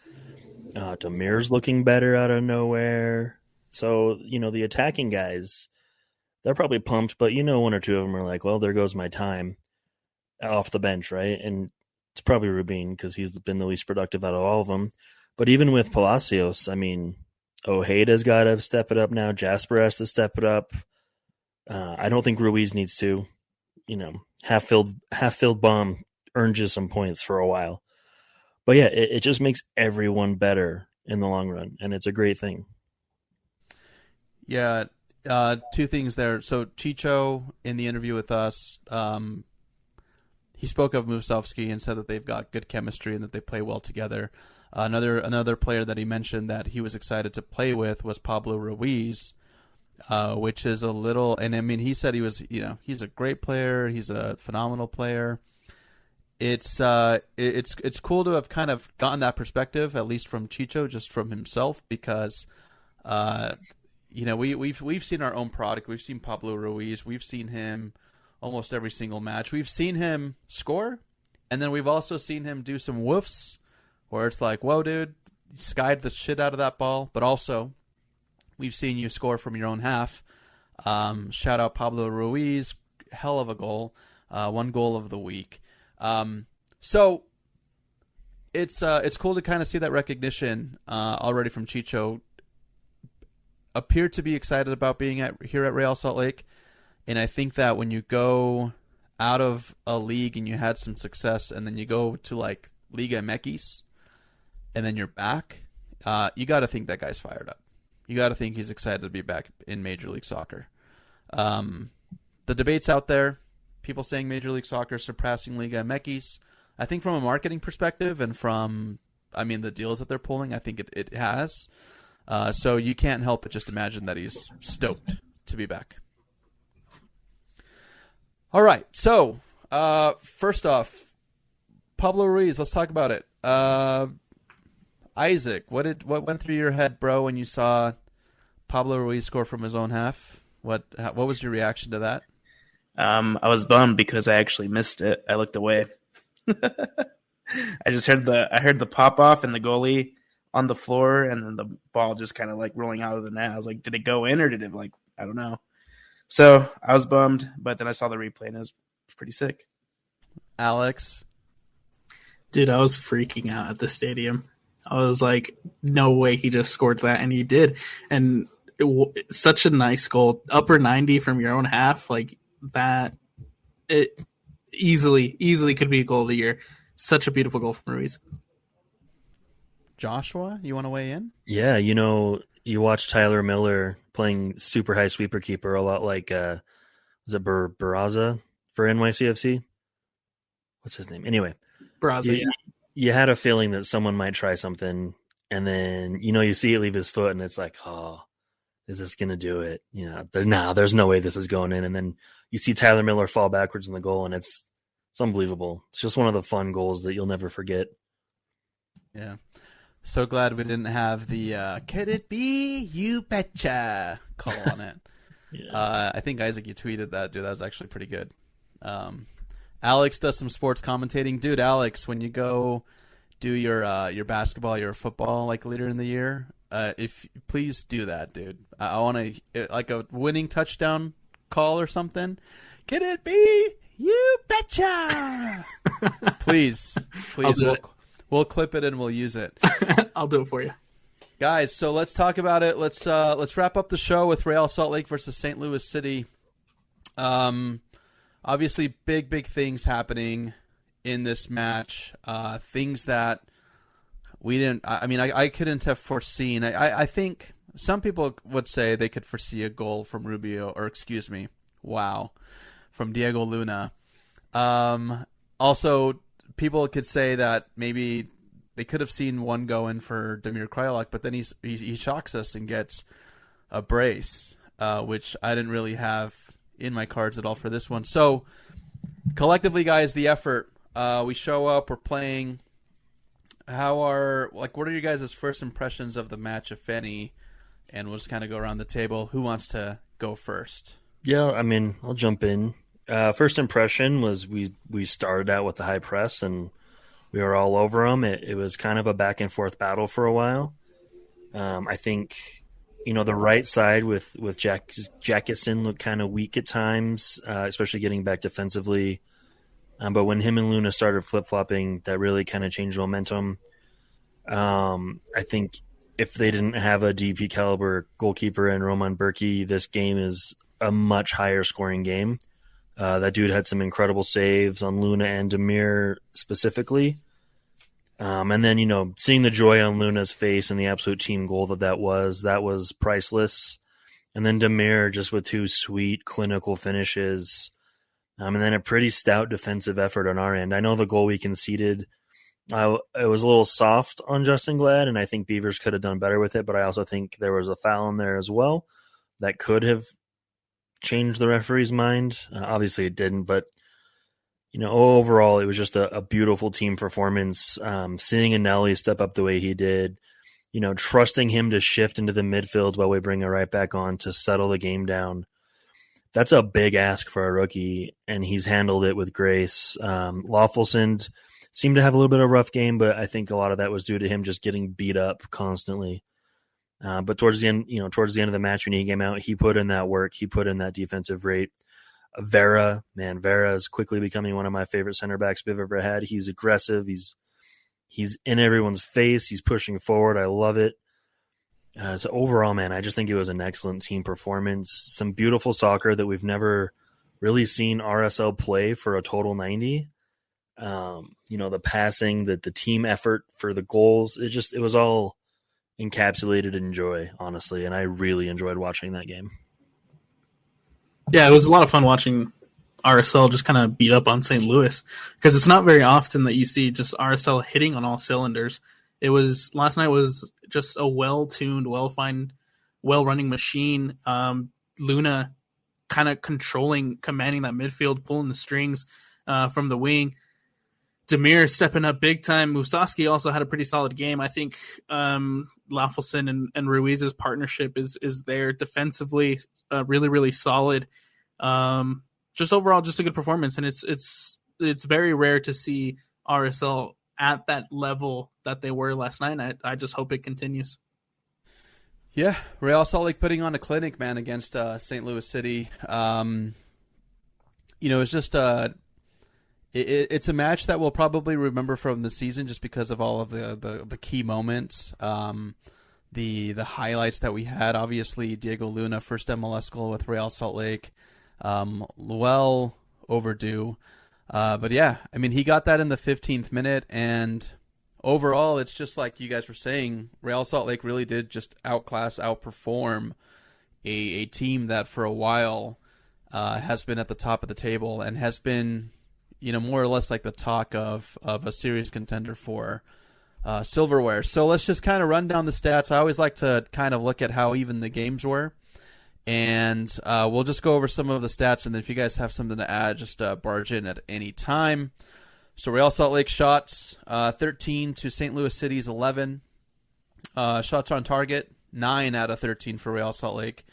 Damir's looking better out of nowhere. So, the attacking guys, they're probably pumped, but one or two of them are like, well, there goes my time off the bench, right? And it's probably Rubin because he's been the least productive out of all of them. But even with Palacios, I mean, Ojeda's got to step it up now. Jasper has to step it up. I don't think Ruiz needs to. Half-filled bomb earned you some points for a while. But yeah, it just makes everyone better in the long run, and it's a great thing. Yeah, two things there. So Chicho, in the interview with us, he spoke of Musovski and said that they've got good chemistry and that they play well together. Another player that he mentioned that he was excited to play with was Pablo Ruiz, which is a little, and I mean, he said he was, he's a great player. He's a phenomenal player. It's cool to have kind of gotten that perspective, at least from Chicho, just from himself, because, we've seen our own product. We've seen Pablo Ruiz. We've seen him almost every single match. We've seen him score, and then we've also seen him do some woofs where it's like, whoa, dude, you skied the shit out of that ball. But also, we've seen you score from your own half. Shout out Pablo Ruiz, hell of a goal, one goal of the week. So it's cool to kind of see that recognition already from Chicho. Appeared to be excited about being here at Real Salt Lake, and I think that when you go out of a league and you had some success, and then you go to like Liga MX, and then you're back, you got to think that guy's fired up. You got to think he's excited to be back in Major League Soccer. The debate's out there. People saying Major League Soccer surpassing Liga MX. I think from a marketing perspective and from, the deals that they're pulling, I think it has. So you can't help but just imagine that he's stoked to be back. All right. So, first off, Pablo Ruiz, let's talk about it. Isaac, what went through your head, bro, when you saw Pablo Ruiz score from his own half? What was your reaction to that? I was bummed because I actually missed it. I looked away. I just heard the pop off and the goalie on the floor, and then the ball just kind of like rolling out of the net. I was like, did it go in or did it I don't know. So I was bummed, but then I saw the replay and it was pretty sick. Alex? Dude, I was freaking out at the stadium. I was like, no way he just scored that, and he did. And such a nice goal. Upper 90 from your own half, like that. It easily could be a goal of the year. Such a beautiful goal from Ruiz. Joshua, you want to weigh in? Yeah, you watch Tyler Miller playing super high sweeper keeper a lot like, was it Barraza for NYCFC? What's his name? Anyway. Barraza, yeah. You had a feeling that someone might try something, and then, you see it leave his foot, and it's like, oh, is this going to do it? There's no way this is going in. And then you see Tyler Miller fall backwards in the goal, and it's unbelievable. It's just one of the fun goals that you'll never forget. Yeah. So glad we didn't have the "Could it be? You betcha" call on it. Yeah. I think, Isaac, you tweeted that, dude. That was actually pretty good. Alex does some sports commentating. Dude, Alex, when you go do your basketball, your football, like later in the year, if please do that, dude. I want to like a winning touchdown call or something. Could it be? You betcha. Please, we'll clip it and we'll use it. I'll do it for you. Guys, so let's talk about it. Let's wrap up the show with Real Salt Lake versus St. Louis City. Obviously, big things happening in this match. Things that we didn't. I couldn't have foreseen. I think some people would say they could foresee a goal from from Diego Luna. Also, people could say that maybe they could have seen one go in for Damir Kryalek, but then he shocks us and gets a brace, which I didn't really have in my cards at all for this one. So, collectively, guys, the effort. We show up, we're playing. What are you guys' first impressions of the match, if any? And we'll just kind of go around the table. Who wants to go first? Yeah, I'll jump in. First impression was we started out with the high press and we were all over them. It was kind of a back and forth battle for a while. I think, the right side with Jackson looked kind of weak at times, especially getting back defensively. But when him and Luna started flip-flopping, that really kind of changed momentum. I think if they didn't have a DP caliber goalkeeper in Roman Berkey, this game is a much higher scoring game. That dude had some incredible saves on Luna and Damir specifically. And then, seeing the joy on Luna's face and the absolute team goal that was priceless. And then Damir just with two sweet clinical finishes. And then a pretty stout defensive effort on our end. I know the goal we conceded, it was a little soft on Justin Glad, and I think Beavers could have done better with it, but I also think there was a foul in there as well that could have changed the referee's mind. Obviously it didn't, but overall it was just a beautiful team performance. Seeing Anelli step up the way he did, trusting him to shift into the midfield while we bring it right back on to settle the game down. That's a big ask for a rookie, and he's handled it with grace. Lawfulson seemed to have a little bit of a rough game, but I think a lot of that was due to him just getting beat up constantly. But towards the end of the match when he came out, he put in that work. He put in that defensive rate. Vera is quickly becoming one of my favorite center backs we've ever had. He's aggressive. He's in everyone's face. He's pushing forward. I love it. So overall, man, I just think it was an excellent team performance. Some beautiful soccer that we've never really seen RSL play for a total 90. The passing, the team effort for the goals. It was all encapsulated in joy, honestly, and I really enjoyed watching that game. Yeah, it was a lot of fun watching RSL just kind of beat up on St. Louis, because it's not very often that you see just RSL hitting on all cylinders. Last night was just a well-tuned, well-running machine. Luna kind of commanding that midfield, pulling the strings from the wing. Damir stepping up big time. Musaski also had a pretty solid game. I think Laffelson and Ruiz's partnership is there defensively, really, really solid. Just overall, just a good performance, and it's very rare to see RSL at that level that they were last night. And I just hope it continues. Yeah, Real Salt Lake putting on a clinic, man, against St. Louis City. It's just it's a match that we'll probably remember from the season just because of all of the key moments, the highlights that we had. Obviously, Diego Luna, first MLS goal with Real Salt Lake, well overdue. But yeah, he got that in the 15th minute, and overall, it's just like you guys were saying, Real Salt Lake really did just outperform a team that for a while has been at the top of the table and has been, more or less like the talk of a serious contender for silverware. So let's just kind of run down the stats. I always like to kind of look at how even the games were. And we'll just go over some of the stats, and then if you guys have something to add, just barge in at any time. So Real Salt Lake shots, 13 to St. Louis City's 11. Shots on target, 9 out of 13 for Real Salt Lake.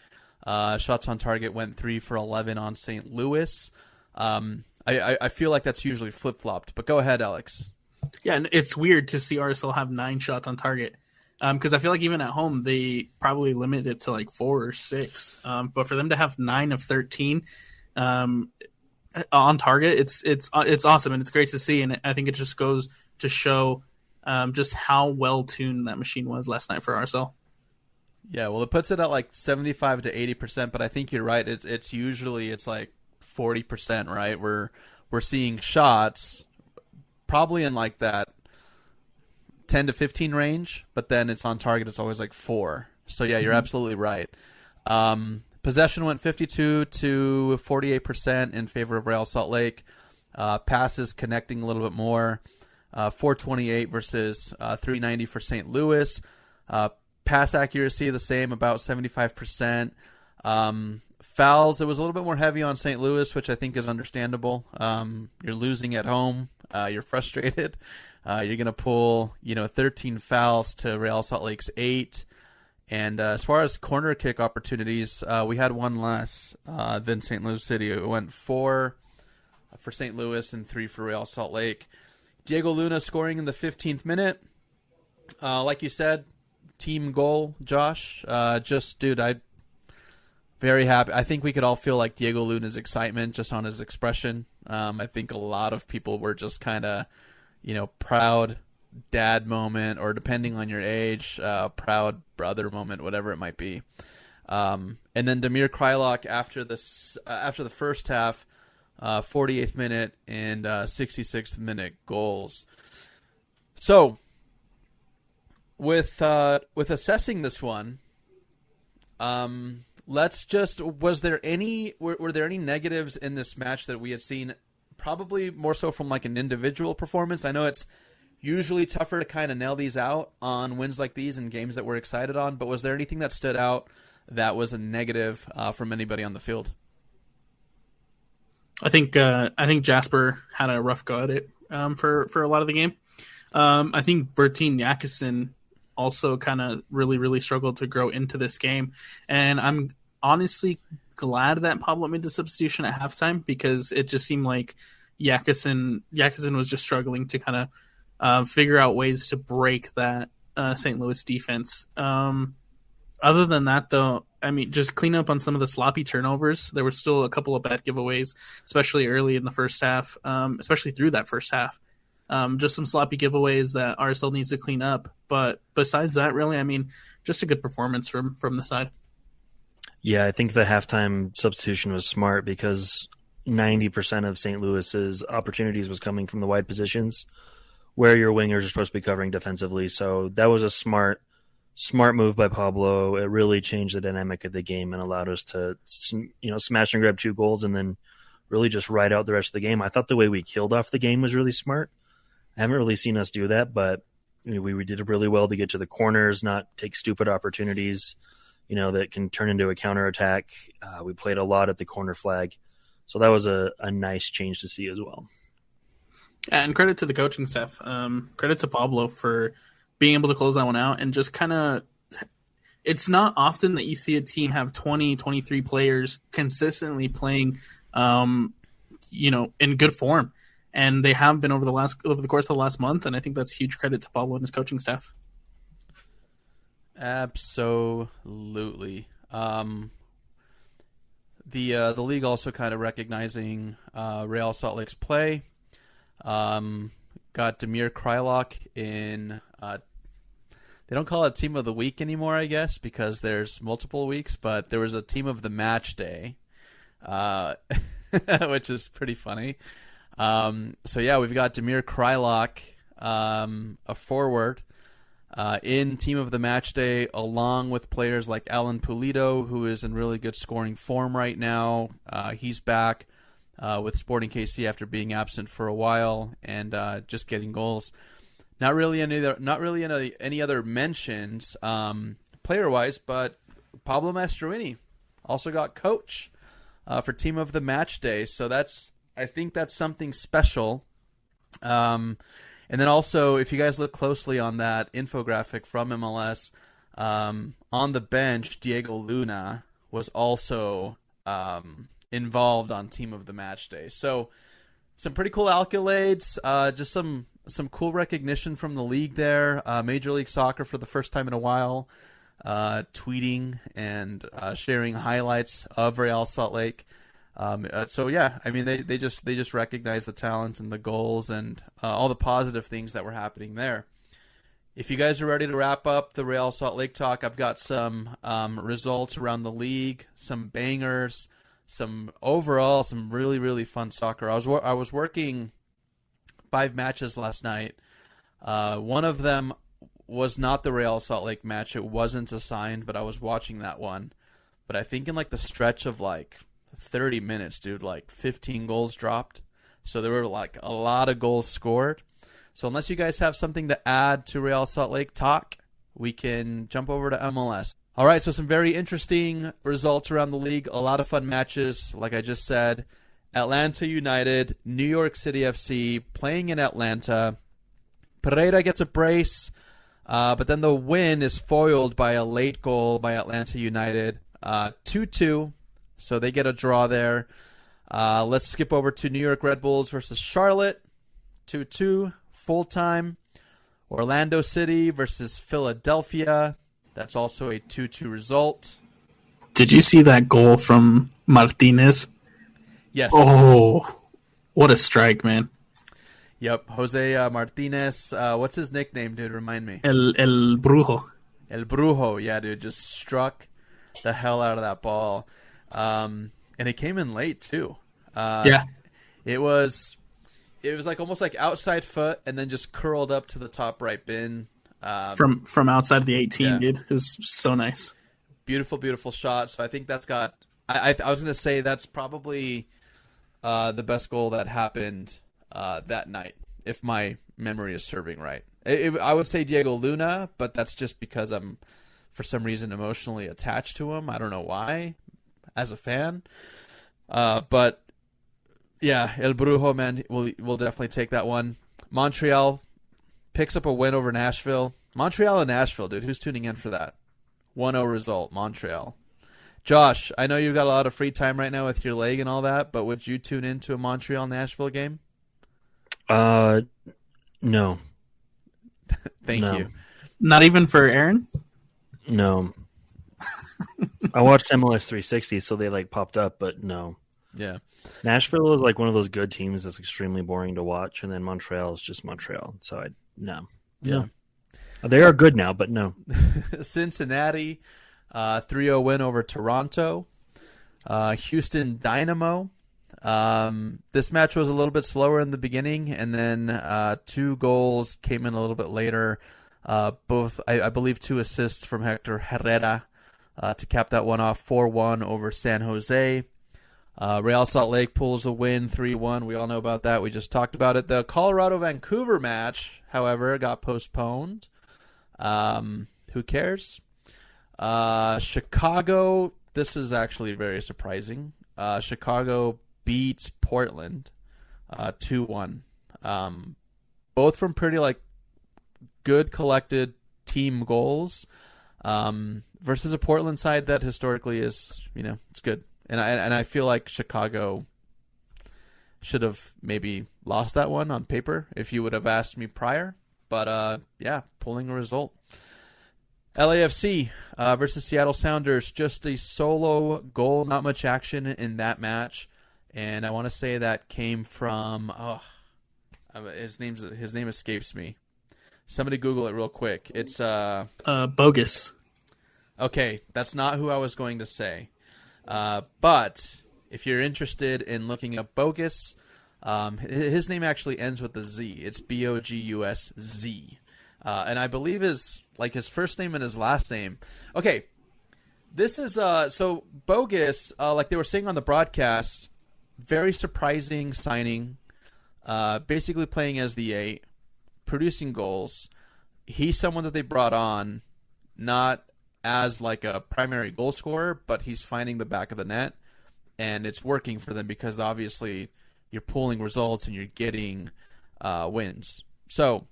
Shots on target went 3 for 11 on St. Louis. I feel like that's usually flip-flopped, but go ahead, Alex. Yeah, and it's weird to see RSL have 9 shots on target. Because I feel like even at home, they probably limit it to like 4 or 6. But for them to have 9 of 13 on target, it's awesome, and it's great to see. And I think it just goes to show just how well-tuned that machine was last night for RSL. Yeah, well, it puts it at like 75 to 80%, but I think you're right. It's usually like 40%, right? We're seeing shots probably in like that 10 to 15 range, but then it's on target. It's always like 4. So yeah, you're absolutely right. Possession went 52 to 48% in favor of Real Salt Lake. Passes connecting a little bit more. 428 versus 390 for St. Louis. Pass accuracy the same, about 75%. Fouls, it was a little bit more heavy on St. Louis, which I think is understandable. You're losing at home. You're frustrated. You're going to pull 13 fouls to Real Salt Lake's 8. And as far as corner kick opportunities, we had one less than St. Louis City. It went 4 for St. Louis and 3 for Real Salt Lake. Diego Luna scoring in the 15th minute. Like you said, team goal, Josh. I'm very happy. I think we could all feel like Diego Luna's excitement just on his expression. I think a lot of people were just kind of, proud dad moment, or depending on your age, proud brother moment, whatever it might be. And then Damir Kreilach after the first half, 48th minute and 66th minute goals. So with assessing this one, were there any negatives in this match that we had seen, probably more so from like an individual performance? I know it's usually tougher to kind of nail these out on wins like these and games that we're excited on, but was there anything that stood out that was a negative from anybody on the field? I think Jasper had a rough go at it for a lot of the game. I think Bertine Yakison also kind of really, really struggled to grow into this game. And I'm honestly glad that Pablo made the substitution at halftime, because it just seemed like Yakison was just struggling to kind of figure out ways to break that St. Louis defense. Other than that, though, I mean, just clean up on some of the sloppy turnovers. There were still a couple of bad giveaways, especially early in the first half, especially through that first half. Just some sloppy giveaways that RSL needs to clean up. But besides that, really, I mean, just a good performance from the side. Yeah, I think the halftime substitution was smart, because 90% of St. Louis's opportunities was coming from the wide positions, where your wingers are supposed to be covering defensively. So that was a smart move by Pablo. It really changed the dynamic of the game and allowed us to, smash and grab 2 goals and then really just ride out the rest of the game. I thought the way we killed off the game was really smart. I haven't really seen us do that, but we did really well to get to the corners, not take stupid opportunities, that can turn into a counterattack. We played a lot at the corner flag. So that was a nice change to see as well. And credit to the coaching staff. Credit to Pablo for being able to close that one out, and just kind of, it's not often that you see a team have 20, 23 players consistently playing, in good form. And they have been over the course of the last month, and I think that's huge credit to Pablo and his coaching staff. Absolutely. The league also kind of recognizing Real Salt Lake's play. Got Damir Kreilach in. They don't call it Team of the Week anymore, I guess, because there's multiple weeks. But there was a Team of the Match Day, which is pretty funny. So yeah, we've got Damir Kreilach, a forward, in Team of the Match Day, along with players like Alan Pulido, who is in really good scoring form right now. He's back with Sporting KC after being absent for a while and just getting goals. Not really any other mentions player wise, but Pablo Mastroeni also got coach for Team of the Match Day. So I think that's something special. And then also, if you guys look closely on that infographic from MLS, on the bench, Diego Luna was also involved on Team of the Match Day. So some pretty cool accolades, just some cool recognition from the league there. Major League Soccer for the first time in a while, tweeting and sharing highlights of Real Salt Lake. So yeah, I mean they just recognize the talent and the goals and all the positive things that were happening there. if you guys are ready to wrap up the Real Salt Lake talk, I've got some results around the league, some bangers, some really, really fun soccer. I was working 5 matches last night. One of them was not the Real Salt Lake match. It wasn't assigned, but I was watching that one. But I think in like the stretch of like 30 minutes, dude, like 15 goals dropped. So there were like a lot of goals scored. So unless you guys have something to add to Real Salt Lake talk, we can jump over to MLS. All right, so some very interesting results around the league. A lot of fun matches, like I just said. Atlanta United, New York City FC, playing in Atlanta. Pereira gets a brace, but then the win is foiled by a late goal by Atlanta United. 2-2, so they get a draw there. Let's skip over to New York Red Bulls versus Charlotte. 2-2, full-time. Orlando City versus Philadelphia. That's also a 2-2 result. Did you see that goal from Martinez? Yes. Oh, what a strike, man. Yep, Jose Martinez. What's his nickname, dude? Remind me. El Brujo. El Brujo, yeah, dude. Just struck the hell out of that ball. And it came in late, too. Yeah. It was like almost like outside foot and then just curled up to the top right bin. From outside the 18, yeah. Dude. It was so nice. Beautiful, beautiful shot. So I think that's got... I was going to say that's probably the best goal that happened that night, if my memory is serving right. I would say Diego Luna, but that's just because I'm, for some reason, emotionally attached to him. I don't know why, as a fan. But, yeah, El Brujo, man, we'll definitely take that one. Montreal picks up a win over Nashville. Montreal and Nashville, dude. Who's tuning in for that? 1-0 result, Montreal. Josh, I know you've got a lot of free time right now with your leg and all that, but would you tune into a Montreal-Nashville game? No. Thank you. Not even for Aaron? No. I watched MLS 360, so they like popped up, but no. Yeah. Nashville is like one of those good teams that's extremely boring to watch, and then Montreal is just Montreal. So no. Yeah. They are good now, but no. Cincinnati, 3-0 win over Toronto. Houston Dynamo. This match was a little bit slower in the beginning, and then 2 goals came in a little bit later. Both, I believe, 2 assists from Hector Herrera to cap that one off. 4-1 over San Jose. Real Salt Lake pulls a win, 3-1. We all know about that. We just talked about it. The Colorado-Vancouver match, however, got postponed. Who cares? Chicago, this is actually very surprising. Chicago beats Portland 2-1. Both from pretty like good collected team goals versus a Portland side that historically is, it's good. And I feel like Chicago should have maybe lost that one on paper if you would have asked me prior. But yeah, pulling a result. LAFC versus Seattle Sounders, just a solo goal, not much action in that match. And I want to say that came from his name escapes me. Somebody Google it real quick. It's Bogus. Okay, that's not who I was going to say. But if you're interested in looking up Bogus, his name actually ends with a Z. It's Bogusz. And I believe his first name and his last name. Okay, this is so Bogus. Like they were saying on the broadcast, very surprising signing. Basically playing as the 8, producing goals. He's someone that they brought on, not as like a primary goal scorer, but he's finding the back of the net, and it's working for them because obviously you're pulling results and you're getting wins. So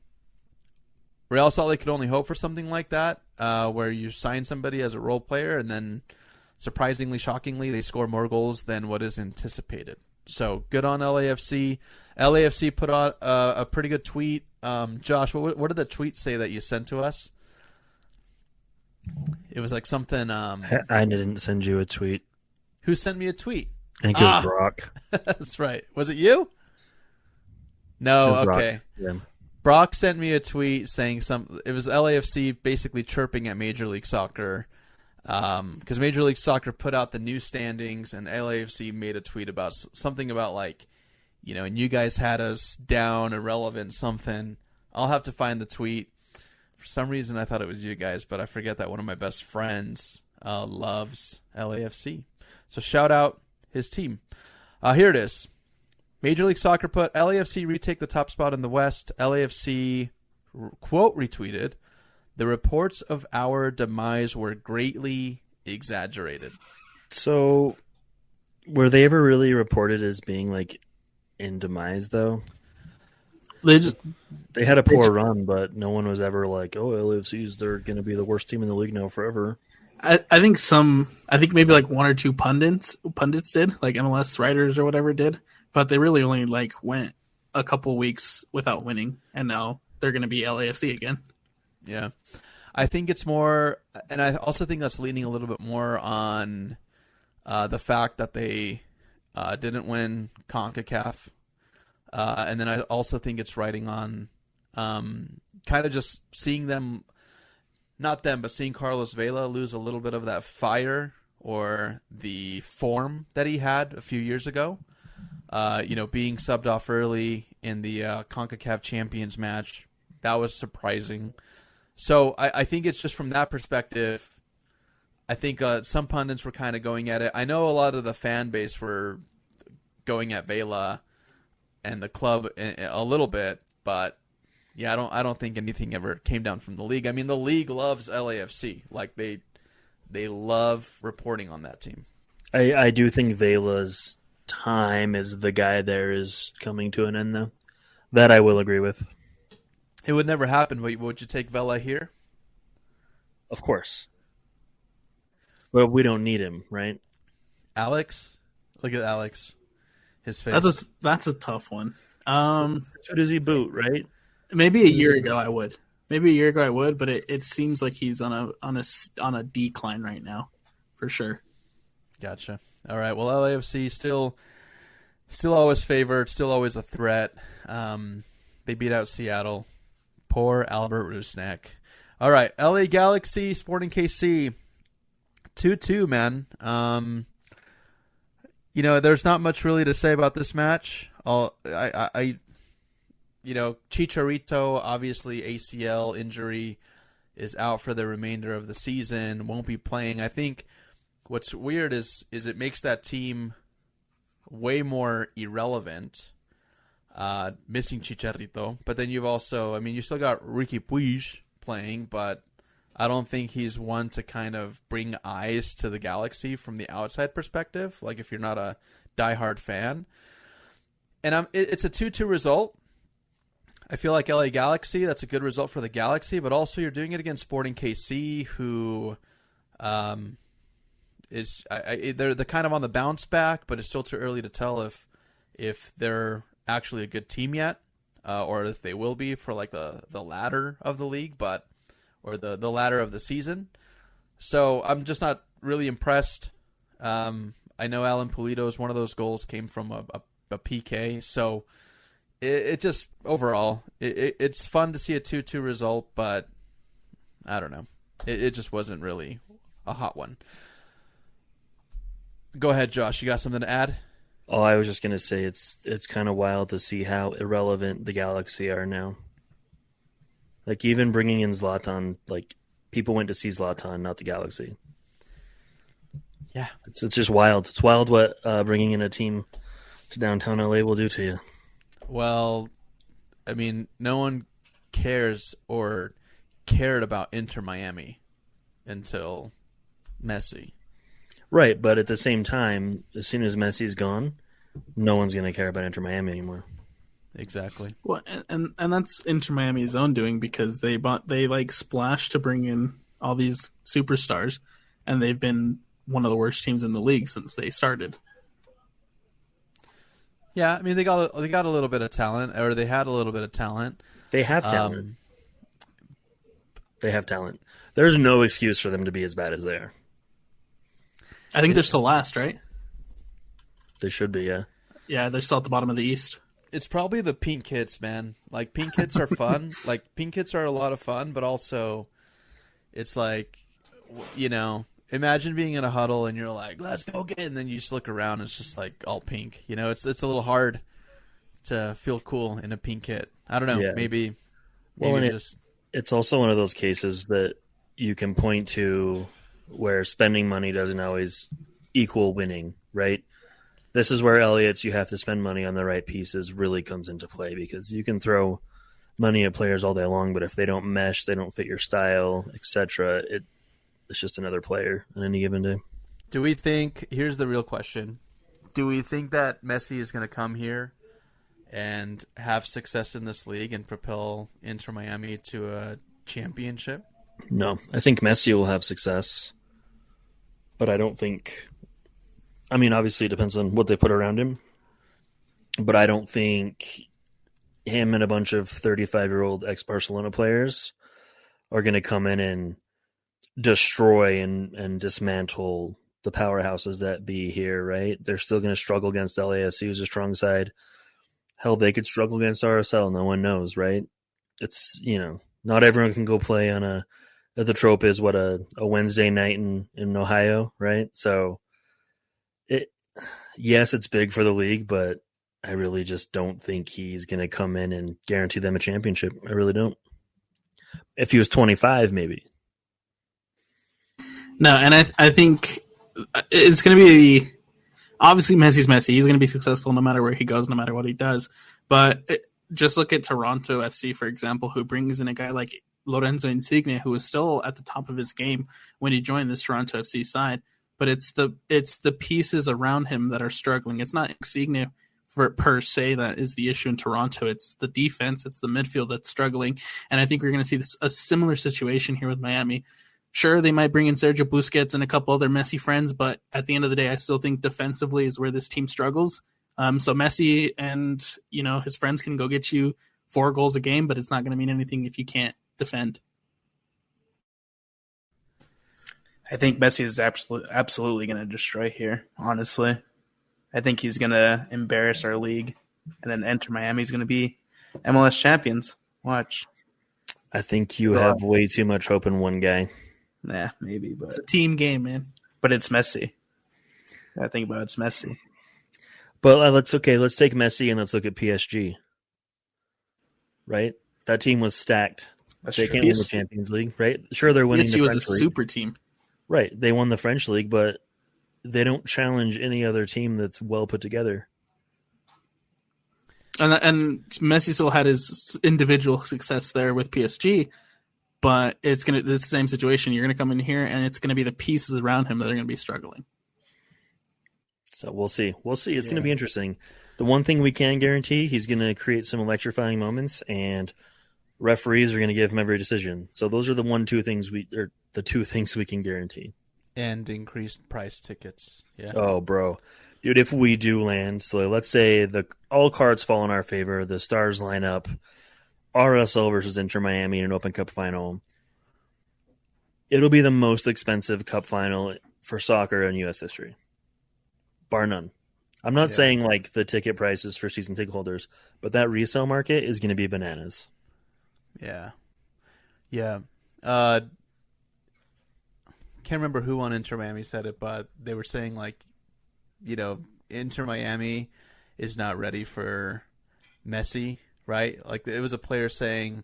Real Salt Lake could only hope for something like that, where you sign somebody as a role player and then surprisingly, shockingly, they score more goals than what is anticipated. So good on LAFC. LAFC put on a pretty good tweet. Josh, what did the tweet say that you sent to us? It was like something... I didn't send you a tweet. Who sent me a tweet? I think it was Brock. That's right. Was it you? No, okay. Yeah. Brock sent me a tweet saying it was LAFC basically chirping at Major League Soccer because Major League Soccer put out the new standings and LAFC made a tweet about something about like, and you guys had us down, irrelevant, something. I'll have to find the tweet. For some reason, I thought it was you guys, but I forget that one of my best friends loves LAFC. So shout out his team. Here it is. Major League Soccer put LAFC retake the top spot in the West. LAFC, quote, retweeted, "The reports of our demise were greatly exaggerated." So, were they ever really reported as being like in demise though? They had a poor run, but no one was ever like, "Oh, LAFC's they're going to be the worst team in the league now forever." I think maybe like one or two pundits did, like MLS writers or whatever did, but they really only like went a couple weeks without winning, and now they're going to be LAFC again. Yeah, I think it's more, and I also think that's leaning a little bit more on the fact that they didn't win CONCACAF, and then I also think it's riding on kind of just seeing them. Not them, but seeing Carlos Vela lose a little bit of that fire or the form that he had a few years ago. Being subbed off early in the CONCACAF Champions match, that was surprising. So I think it's just from that perspective. I think some pundits were kind of going at it. I know a lot of the fan base were going at Vela and the club a little bit, but yeah, I don't think anything ever came down from the league. I mean, the league loves LAFC. Like they love reporting on that team. I do think Vela's time as the guy there is coming to an end, though. That I will agree with. It would never happen, but would you take Vela here? Of course. But we don't need him, right? Alex? Look at Alex. His face. That's a tough one. Who does he boot, right? Maybe a year ago I would. But it seems like he's on a decline right now, for sure. Gotcha. All right. Well, LAFC still always favored, still always a threat. They beat out Seattle. Poor Albert Rusnak. All right. LA Galaxy, Sporting KC, 2-2. Man. There's not much really to say about this match. Chicharito, obviously ACL injury, is out for the remainder of the season, won't be playing. I think what's weird is it makes that team way more irrelevant, missing Chicharito. But then you've also, you still got Ricky Puig playing, but I don't think he's one to kind of bring eyes to the Galaxy from the outside perspective, like if you're not a diehard fan. And it's a 2-2 result. I feel like LA Galaxy, that's a good result for the Galaxy, but also you're doing it against Sporting KC, who they're kind of on the bounce back, but it's still too early to tell if they're actually a good team yet, or if they will be for like the ladder of the league, or the ladder of the season. So I'm just not really impressed. I know Alan Pulido's one of those goals came from a PK, so. It just, overall, it's fun to see a 2-2 result, but I don't know. It just wasn't really a hot one. Go ahead, Josh. You got something to add? Oh, I was just going to say it's kind of wild to see how irrelevant the Galaxy are now. Like, even bringing in Zlatan, like, people went to see Zlatan, not the Galaxy. Yeah. It's just wild. It's wild what bringing in a team to downtown LA will do to you. Well, no one cares or cared about Inter Miami until Messi. Right, but at the same time, as soon as Messi's gone, no one's going to care about Inter Miami anymore. Exactly. Well, and that's Inter Miami's own doing, because they splashed to bring in all these superstars, and they've been one of the worst teams in the league since they started. Yeah, they got a little bit of talent, or they had a little bit of talent. They have talent. They have talent. There's no excuse for them to be as bad as they are. I think they're still last, right? They should be, yeah. Yeah, they're still at the bottom of the East. It's probably the pink hits, man. Like, pink hits are fun. Like, pink hits are a lot of fun, but also it's like, imagine being in a huddle and you're like, let's go get it, and then you just look around and it's just like all pink. It's a little hard to feel cool in a pink hit. I don't know. Yeah. Maybe it's also one of those cases that you can point to where spending money doesn't always equal winning, right? This is where Elliott's you have to spend money on the right pieces really comes into play, because you can throw money at players all day long, but if they don't mesh, they don't fit your style, etc., it's just another player on any given day. Here's the real question. Do we think that Messi is going to come here and have success in this league and propel Inter Miami to a championship? No, I think Messi will have success, but I don't think... I mean, obviously it depends on what they put around him, but I don't think him and a bunch of 35-year-old ex-Barcelona players are going to come in and destroy and dismantle the powerhouses that be here, right? They're still going to struggle against LAFC, who's a strong side. Hell, they could struggle against RSL. No one knows, right? It's, not everyone can go play on the Trope is a Wednesday night in Ohio, right? So, yes, it's big for the league, but I really just don't think he's going to come in and guarantee them a championship. I really don't. If he was 25, maybe. No, and I think it's going to be... Obviously, Messi's Messi. He's going to be successful no matter where he goes, no matter what he does. But just look at Toronto FC, for example, who brings in a guy like Lorenzo Insigne, who was still at the top of his game when he joined this Toronto FC side. But it's the pieces around him that are struggling. It's not Insigne per se that is the issue in Toronto. It's the defense. It's the midfield that's struggling. And I think we're going to see a similar situation here with Miami. Sure, they might bring in Sergio Busquets and a couple other Messi friends, but at the end of the day, I still think defensively is where this team struggles. So Messi and his friends can go get you 4 goals a game, but it's not going to mean anything if you can't defend. I think Messi is absolutely going to destroy here, honestly. I think he's going to embarrass our league, and then Inter Miami is going to be MLS champions. Watch. I think you have way too much hope in one guy. Nah, maybe. But it's a team game, man. But it's Messi. I think about it's Messi. But let's take Messi and let's look at PSG. Right? That team was stacked. They can't win the Champions League, right? Sure, they're winning the French League. PSG was a super team. Right. They won the French League, but they don't challenge any other team that's well put together. And Messi still had his individual success there with PSG, but this is the same situation. You're going to come in here, and it's going to be the pieces around him that are going to be struggling. So we'll see. It's going to be interesting. The one thing we can guarantee, he's going to create some electrifying moments, and referees are going to give him every decision. So those are the two things we can guarantee. And increased price tickets. Yeah. Oh, bro. Dude, if we do land, so let's say all cards fall in our favor, the stars line up, RSL versus Inter Miami in an Open Cup final, it'll be the most expensive cup final for soccer in U.S. history. Bar none. I'm not saying like the ticket prices for season ticket holders, but that resale market is going to be bananas. Yeah. Yeah. Can't remember who on Inter Miami said it, but they were saying like, Inter Miami is not ready for Messi, right? Like it was a player saying,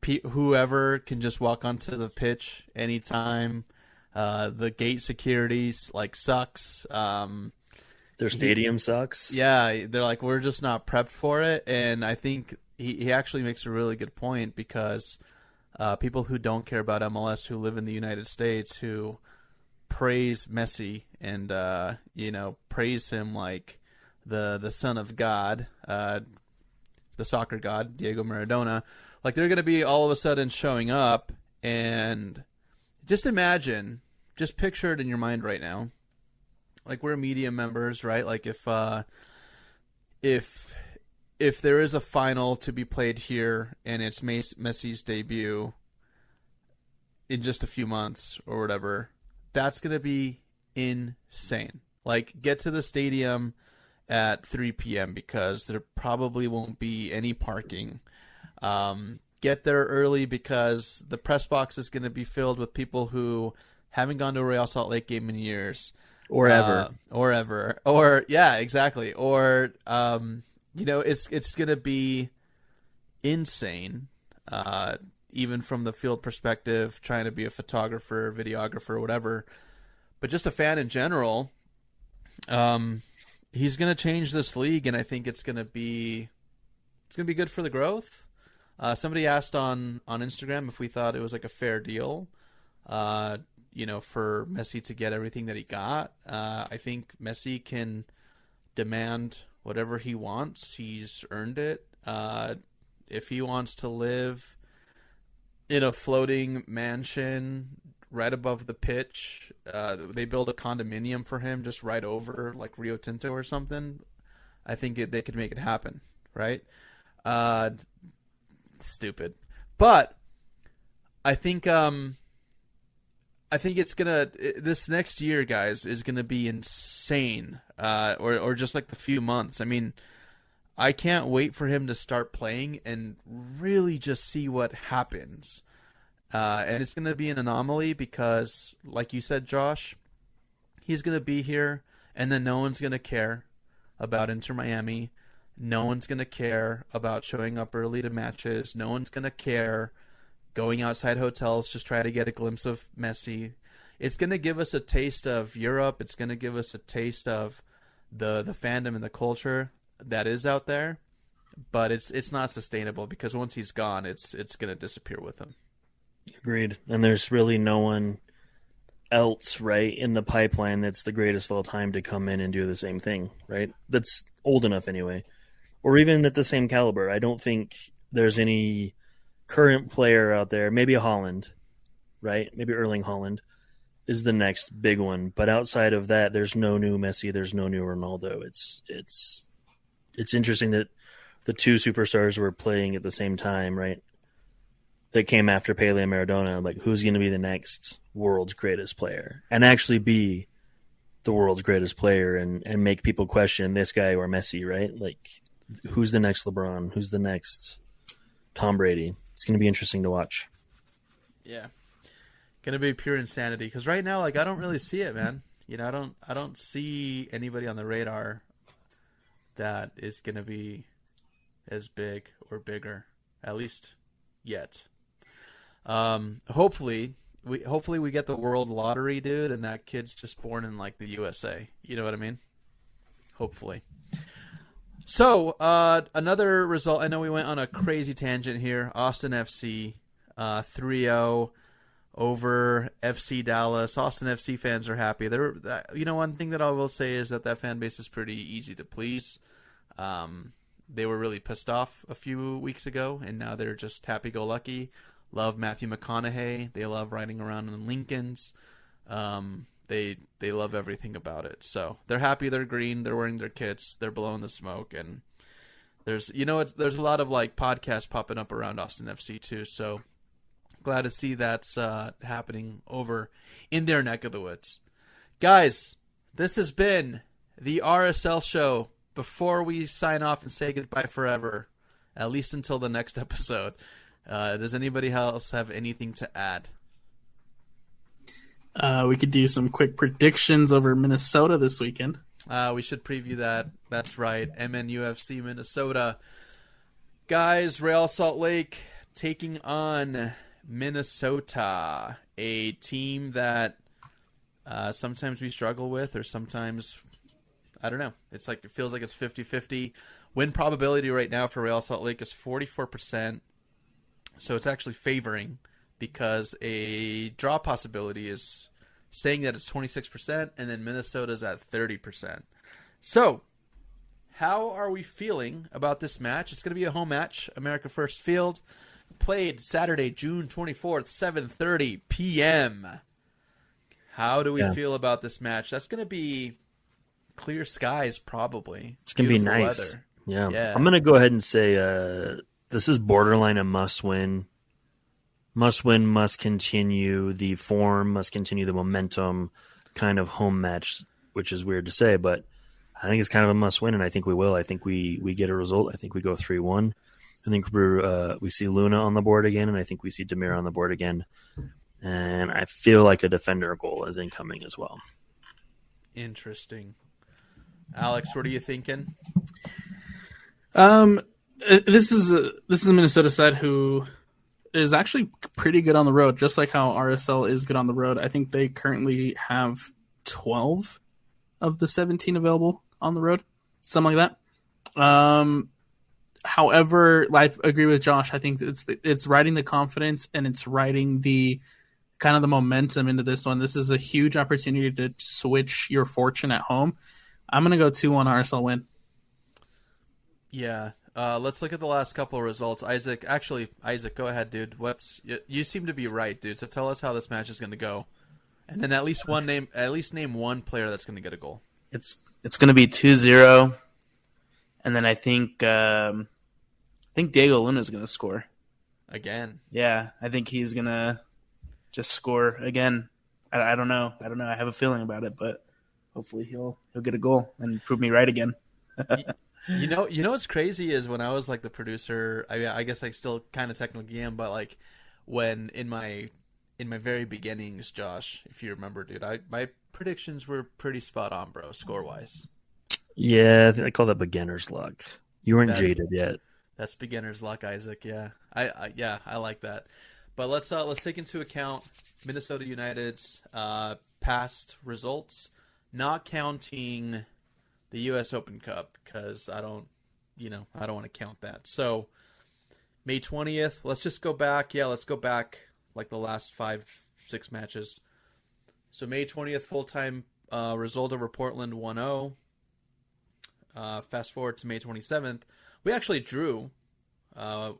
whoever can just walk onto the pitch anytime. The gate securities sucks. Their stadium sucks. Yeah, they're like, we're just not prepped for it. And I think he actually makes a really good point because people who don't care about MLS, who live in the United States, who praise Messi and praise him like the son of God, the soccer god Diego Maradona, like they're going to be all of a sudden showing up, and just picture it in your mind right now. Like we're media members, right? Like if there is a final to be played here and it's Messi's debut in just a few months or whatever, that's going to be insane. Like get to the stadium at 3 p.m. because there probably won't be any parking. Get there early because the press box is going to be filled with people who haven't gone to a Real Salt Lake game in years. Or ever. Or yeah, exactly. Or, it's going to be insane, even from the field perspective, trying to be a photographer, videographer, whatever. But just a fan in general, he's going to change this league, and I think it's going to be good for the growth. Somebody asked on Instagram if we thought it was like a fair deal, for Messi to get everything that he got. I think Messi can demand whatever he wants. He's earned it. If he wants to live in a floating mansion right above the pitch, they build a condominium for him just right over like Rio Tinto or something, I think they could make it happen, right? Stupid. But I think this next year, guys, is gonna be insane. Or just like the few months. I mean, I can't wait for him to start playing and really just see what happens. And it's going to be an anomaly because, like you said, Josh, he's going to be here, and then no one's going to care about Inter Miami. No one's going to care about showing up early to matches. No one's going to care going outside hotels just try to get a glimpse of Messi. It's going to give us a taste of Europe. It's going to give us a taste of the fandom and the culture that is out there. But it's not sustainable because once he's gone, it's going to disappear with him. Agreed. And there's really no one else, right, in the pipeline that's the greatest of all time to come in and do the same thing, right? That's old enough anyway. Or even at the same caliber. I don't think there's any current player out there, maybe a Haaland, right? Maybe Erling Haaland is the next big one. But outside of that, there's no new Messi, there's no new Ronaldo. It's interesting that the two superstars were playing at the same time, right? That came after Pele and Maradona, like who's going to be the next world's greatest player and actually be the world's greatest player and make people question this guy or Messi, right? Like who's the next LeBron? Who's the next Tom Brady? It's going to be interesting to watch. Yeah. Going to be pure insanity because right now, like I don't really see it, man. I don't see anybody on the radar that is going to be as big or bigger, at least yet. Hopefully we get the world lottery, dude, and that kid's just born in like the USA. You know what I mean? Hopefully. So, another result. I know we went on a crazy tangent here. Austin FC, 3-0 over FC Dallas. Austin FC fans are happy. One thing that I will say is that fan base is pretty easy to please. They were really pissed off a few weeks ago, and now they're just happy-go-lucky. Love Matthew McConaughey. They love riding around in Lincolns. They love everything about it. So they're happy. They're green. They're wearing their kits. They're blowing the smoke. And there's a lot of like podcasts popping up around Austin FC too. So glad to see that's happening over in their neck of the woods. Guys, this has been the RSL Show. Before we sign off and say goodbye forever, at least until the next episode, does anybody else have anything to add? We could do some quick predictions over Minnesota this weekend. We should preview that. That's right. MNUFC Minnesota. Guys, Real Salt Lake taking on Minnesota, a team that sometimes we struggle with, or sometimes, I don't know. It's like it feels like it's 50-50. Win probability right now for Real Salt Lake is 44%. So it's actually favoring because a draw possibility is saying that it's 26%, and then Minnesota's at 30%. So how are we feeling about this match? It's going to be a home match, America First Field, played Saturday, June 24th, 7:30 p.m. How do we feel about this match? That's going to be clear skies, probably. It's going to be nice. Yeah. I'm going to go ahead and say this is borderline a must-win. Must-win, must continue the form, must continue the momentum kind of home match, which is weird to say, but I think it's kind of a must win, and I think we will. I think we get a result. I think we go 3-1. I think we see Luna on the board again, and I think we see Damir on the board again. And I feel like a defender goal is incoming as well. Interesting. Alex, what are you thinking? This is a Minnesota side who is actually pretty good on the road, just like how RSL is good on the road. I think they currently have 12 of the 17 available on the road, something like that. However, I agree with Josh. I think it's riding the confidence and it's riding the kind of the momentum into this one. This is a huge opportunity to switch your fortune at home. I'm going to go 2-1 RSL win. Yeah. Let's look at the last couple of results. Isaac, go ahead, dude. You seem to be right, dude. So tell us how this match is going to go, and then at least name one player that's going to get a goal. It's going to be 2-0, and then I think Diego Luna is going to score again. Yeah, I think he's going to just score again. I don't know. I have a feeling about it, but hopefully he'll get a goal and prove me right again. You know what's crazy is when I was like the producer, I guess I still kind of technically am, but like when in my very beginnings, Josh, if you remember, dude, my predictions were pretty spot on, bro, score wise. Yeah, I call that beginner's luck. You weren't jaded yet. That's beginner's luck, Isaac. Yeah, I like that. But let's take into account Minnesota United's past results, not counting the U.S. Open Cup, because I don't want to count that. So May 20th, let's just go back. Yeah, let's go back like the last 5-6 matches. So May 20th, full-time result over Portland 1-0. Fast forward to May 27th, we actually drew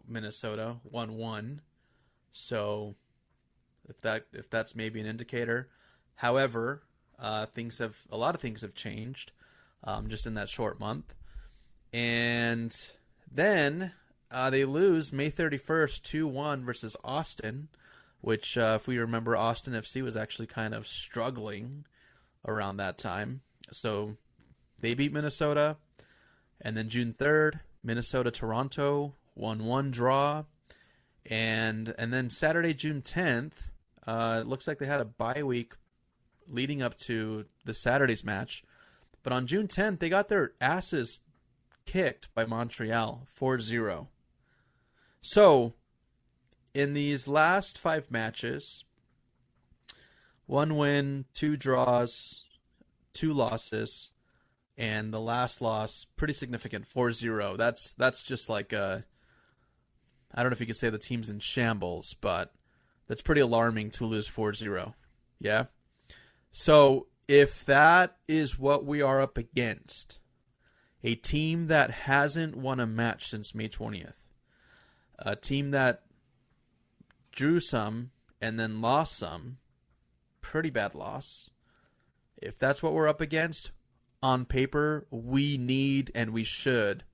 Minnesota 1-1. So if that's maybe an indicator. However, a lot of things have changed. Just in that short month. And then they lose May 31st 2-1 versus Austin, which if we remember, Austin FC was actually kind of struggling around that time. So they beat Minnesota. And then June 3rd, Minnesota-Toronto, 1-1 draw. And then Saturday, June 10th, it looks like they had a bye week leading up to the Saturday's match. But on June 10th, they got their asses kicked by Montreal 4-0. So, in these last 5 matches, 1 win, 2 draws, 2 losses, and the last loss, pretty significant, 4-0. That's just like I don't know if you could say the team's in shambles, but that's pretty alarming to lose 4-0. Yeah? So, if that is what we are up against, a team that hasn't won a match since May 20th, a team that drew some and then lost some, pretty bad loss. If that's what we're up against, on paper, we need and we should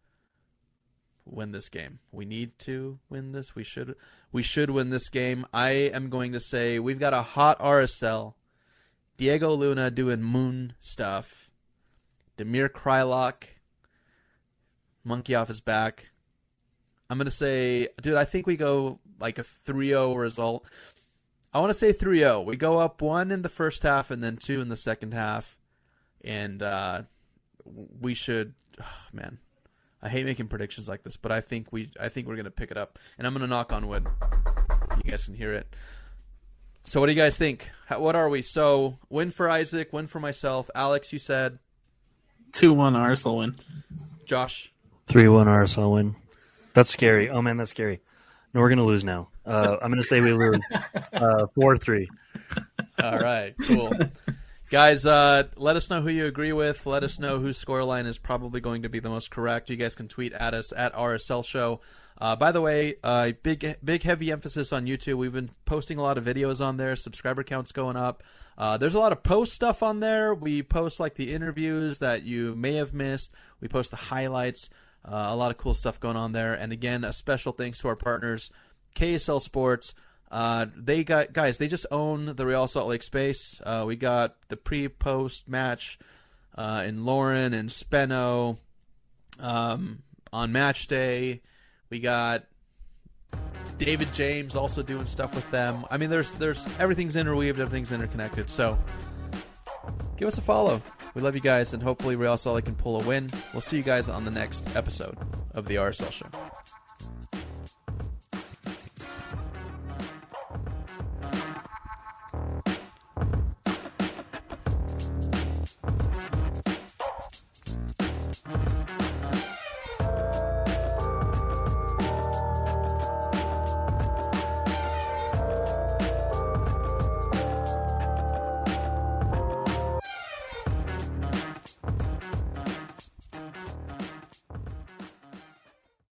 win this game. We need to win this. We should win this game. I am going to say we've got a hot RSL. Diego Luna doing moon stuff. Damir Krylock, monkey off his back. I'm going to say, dude, I think we go like a 3-0 result. I want to say 3-0. We go up 1 in the first half and then 2 in the second half. And we should, man, I hate making predictions like this, but I think we're going to pick it up. And I'm going to knock on wood. You guys can hear it. So what do you guys think? What are we? So win for Isaac, win for myself. Alex, you said 2-1 RSL win. Josh? 3-1 RSL win. That's scary. Oh, man, that's scary. No, we're going to lose now. I'm going to say we lose 4-3. All right, cool. Guys, let us know who you agree with. Let us know whose scoreline is probably going to be the most correct. You guys can tweet at us at RSL Show. By the way, big heavy emphasis on YouTube. We've been posting a lot of videos on there. Subscriber count's going up. There's a lot of post stuff on there. We post like the interviews that you may have missed. We post the highlights. A lot of cool stuff going on there. And again, a special thanks to our partners, KSL Sports. They just own the Real Salt Lake space. We got the pre-post match and Lauren and Spenno. On match day, we got David James also doing stuff with them. I mean, there's everything's interweaved, everything's interconnected. So give us a follow. We love you guys, and hopefully Real Salt Lake can pull a win. We'll see you guys on the next episode of the RSL Show.